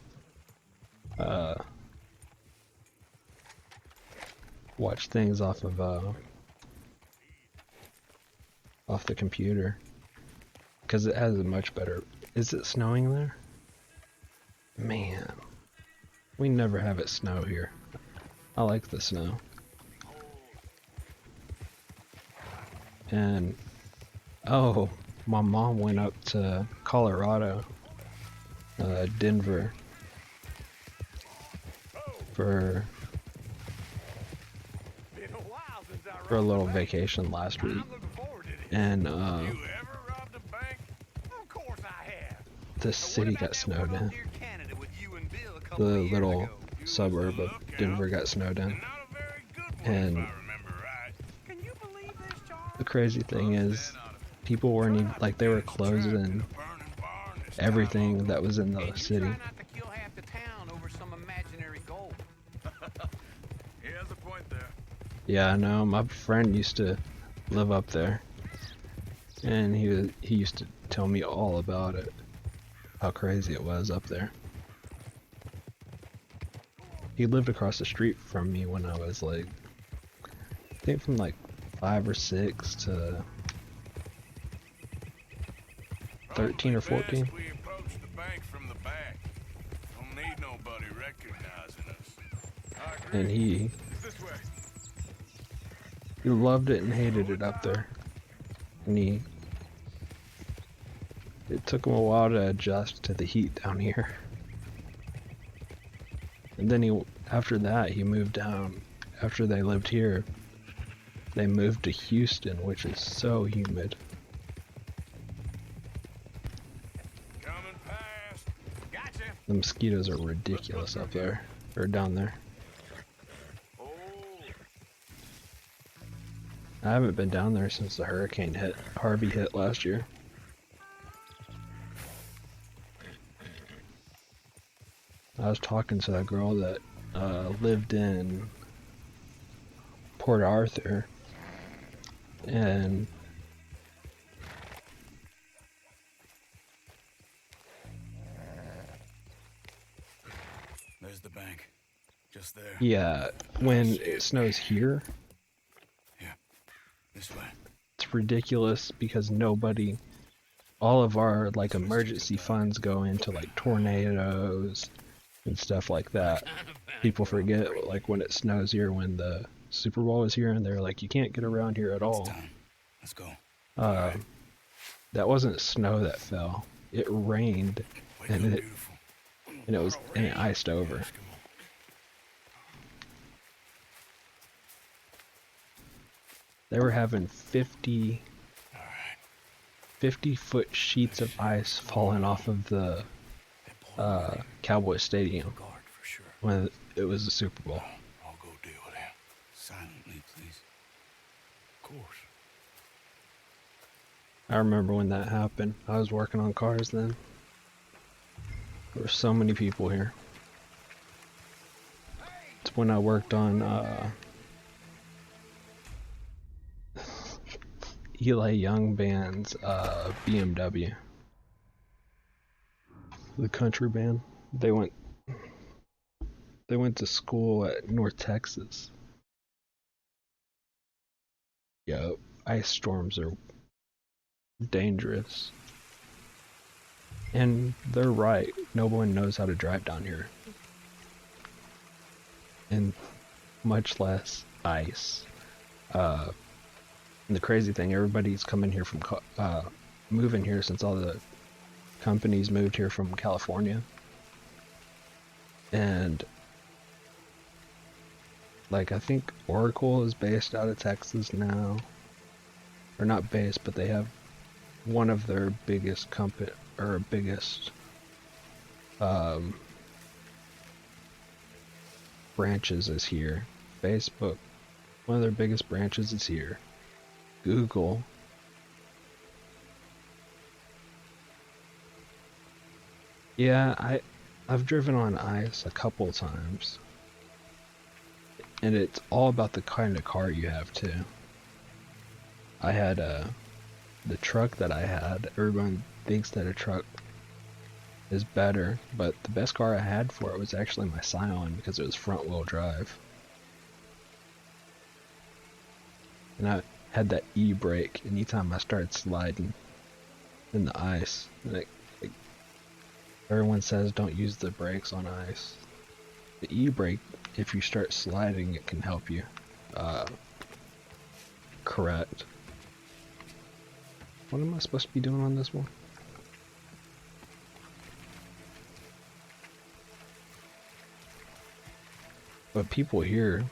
watch things off of off the computer because it has a much better. Is it snowing there? Man, we never have it snow here. I like the snow. And oh, my mom went up to Colorado, Denver, for a little vacation last week, and the city got snowed in. The little suburb of Denver got snowed in, and the crazy thing is, people weren't even, like, they were closing everything that was in the city. Yeah, I know. My friend used to live up there, and he used to tell me all about it, how crazy it was up there. He lived across the street from me when I was like, I think from like 5 or 6 to 13 or 14. And he loved it and hated it up there. And it took him a while to adjust to the heat down here. And then after that, he moved down. After they lived here, they moved to Houston, which is so humid. The mosquitoes are ridiculous up there, or down there. I haven't been down there since the hurricane Harvey hit last year. I was talking to that girl that lived in Port Arthur, and there's the bank, just there. Yeah, when it snows here, this way. It's ridiculous because all of our like emergency funds go into like tornadoes and stuff like that. People forget, like, when it snows here, when the Super Bowl is here, and they're like, you can't get around here at all. Let's go. That wasn't snow that fell. It rained, and it iced over. They were having 50-foot sheets of ice falling off of the Cowboy Stadium when it was the Super Bowl. I'll go deal with him. Silently, please. Of course. I remember when that happened. I was working on cars then. There were so many people here. It's when I worked on Eli Young Band's BMW. The country band. They went to school at North Texas. Yeah, ice storms are dangerous. And they're right. No one knows how to drive down here. And much less ice. And the crazy thing, everybody's coming here from, moving here since all the companies moved here from California. And, like, I think Oracle is based out of Texas now. Or not based, but they have one of their biggest branches is here. Facebook, one of their biggest branches is here. Google. Yeah, I've driven on ice a couple times. And it's all about the kind of car you have too. I had the truck that I had, everyone thinks that a truck is better, but the best car I had for it was actually my Scion because it was front wheel drive. and I had that e-brake anytime I started sliding in the ice. Like, everyone says don't use the brakes on ice. The e-brake, if you start sliding, it can help you correct. What am I supposed to be doing on this one? But people here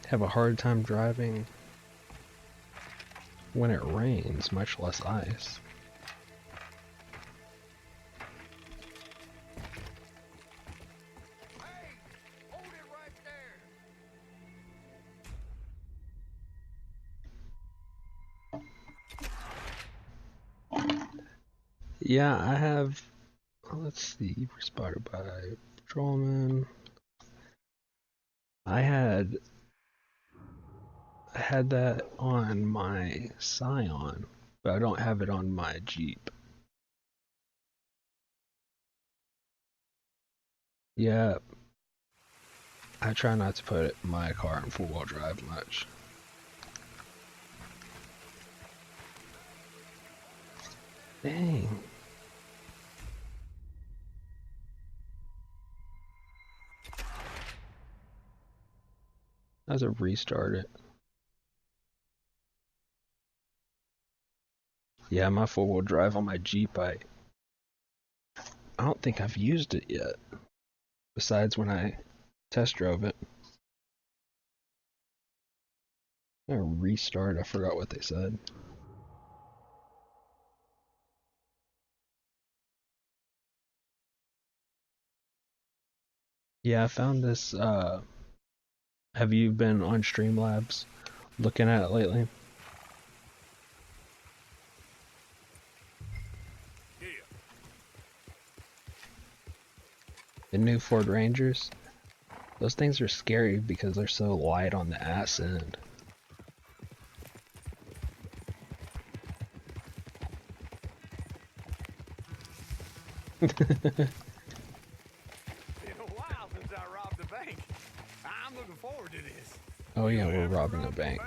have a hard time driving when it rains, much less ice. Yeah, I have, let's see, we're spotted by patrolman. I had that on my Scion, but I don't have it on my Jeep. Yeah, I try not to put my car in four-wheel drive much. Dang. That's a restart it. Yeah, my four-wheel drive on my Jeep, I don't think I've used it yet. Besides when I test drove it. A restart, I forgot what they said. Yeah, I found this, have you been on Streamlabs looking at it lately? Yeah. The new Ford Rangers? Those things are scary because they're so light on the ass end. Been a while since I robbed a bank. I'm looking forward to this. Oh yeah, we're robbing a bank.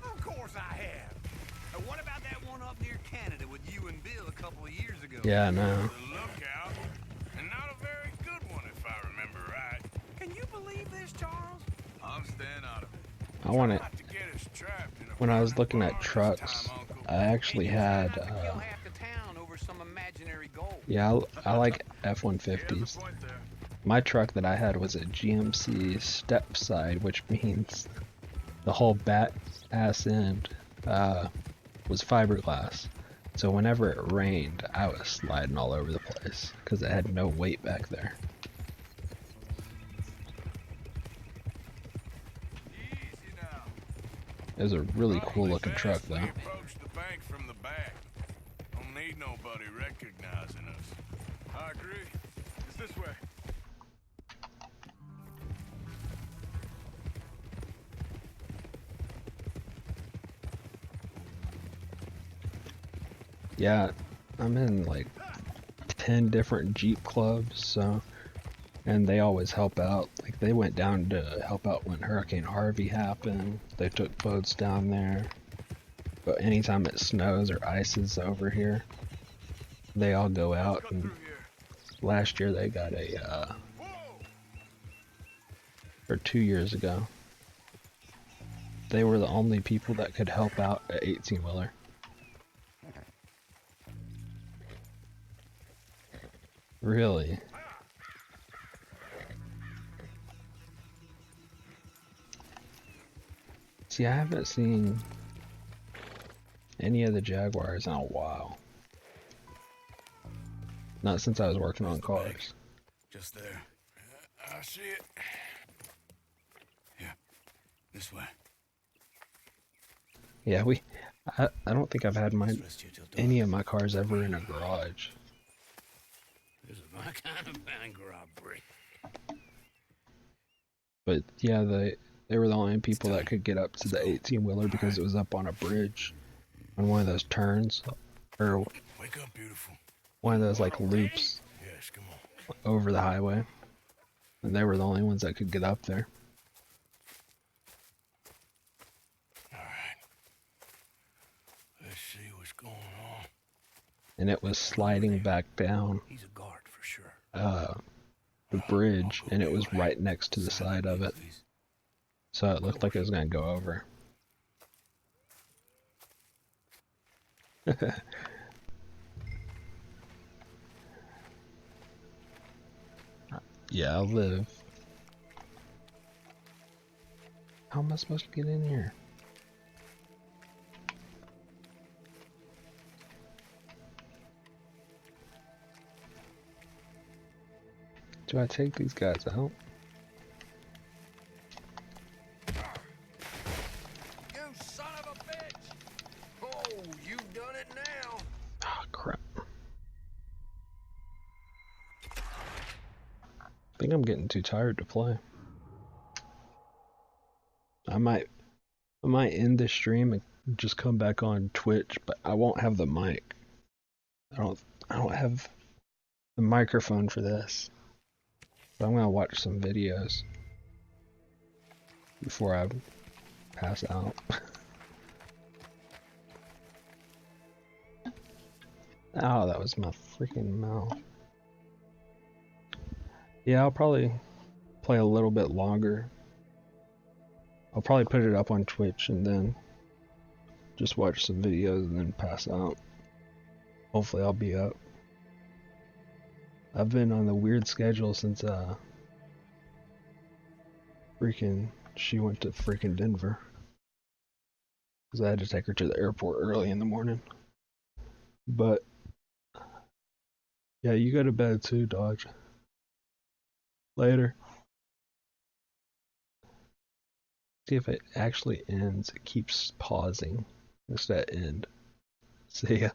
Of course I have. What about that one up near Canada with you and Bill a couple of years ago? Yeah, I know. The lookout, and not a very good one if I remember right. Can you believe this, Charles? I'm staying out of it. I want it. Not to get us trapped in a When I was looking at trucks, I actually had, yeah, I like F-150s. My truck that I had was a GMC step side, which means the whole back ass end was fiberglass. So whenever it rained, I was sliding all over the place because it had no weight back there. It was a really cool looking truck though. Approach the bank from the back. Don't need nobody recognizing us. I agree. It's this way. Yeah, I'm in like 10 different Jeep clubs, so, and they always help out. Like they went down to help out when Hurricane Harvey happened. They took boats down there. But anytime it snows or ices over here, they all go out. And last year they got a, or 2 years ago, they were the only people that could help out at 18-wheeler. Really? See, I haven't seen any of the Jaguars in a while. Not since I was working on cars. Just there. I see it. Yeah, this way. Yeah, I don't think I've had any of my cars ever in a garage. This is my kind of bank robbery. But yeah, they were the only people that could get up to the 18-wheeler because it was up on a bridge on one of those turns, or Wake up, beautiful. one of those like loops Yes, come on. over the highway, and they were the only ones that could get up there. whatever's going on. And it was sliding back down He's a guard for sure. the bridge, and it was right next to the side of it. So it looked like it was going to go over. Yeah, I'll live. How am I supposed to get in here? Do I take these guys out? You son of a bitch! Oh, you've done it now. Oh, crap. I think I'm getting too tired to play. I might end this stream and just come back on Twitch, but I won't have the mic. I don't have the microphone for this. But I'm gonna watch some videos before I pass out. Oh, that was my freaking mouth. Yeah, I'll probably play a little bit longer. I'll probably put it up on Twitch and then just watch some videos and then pass out. Hopefully I'll be up. I've been on the weird schedule since she went to freaking Denver. Because I had to take her to the airport early in the morning. But yeah, you go to bed too, Dodge. Later. See if it actually ends. It keeps pausing instead of end. See ya.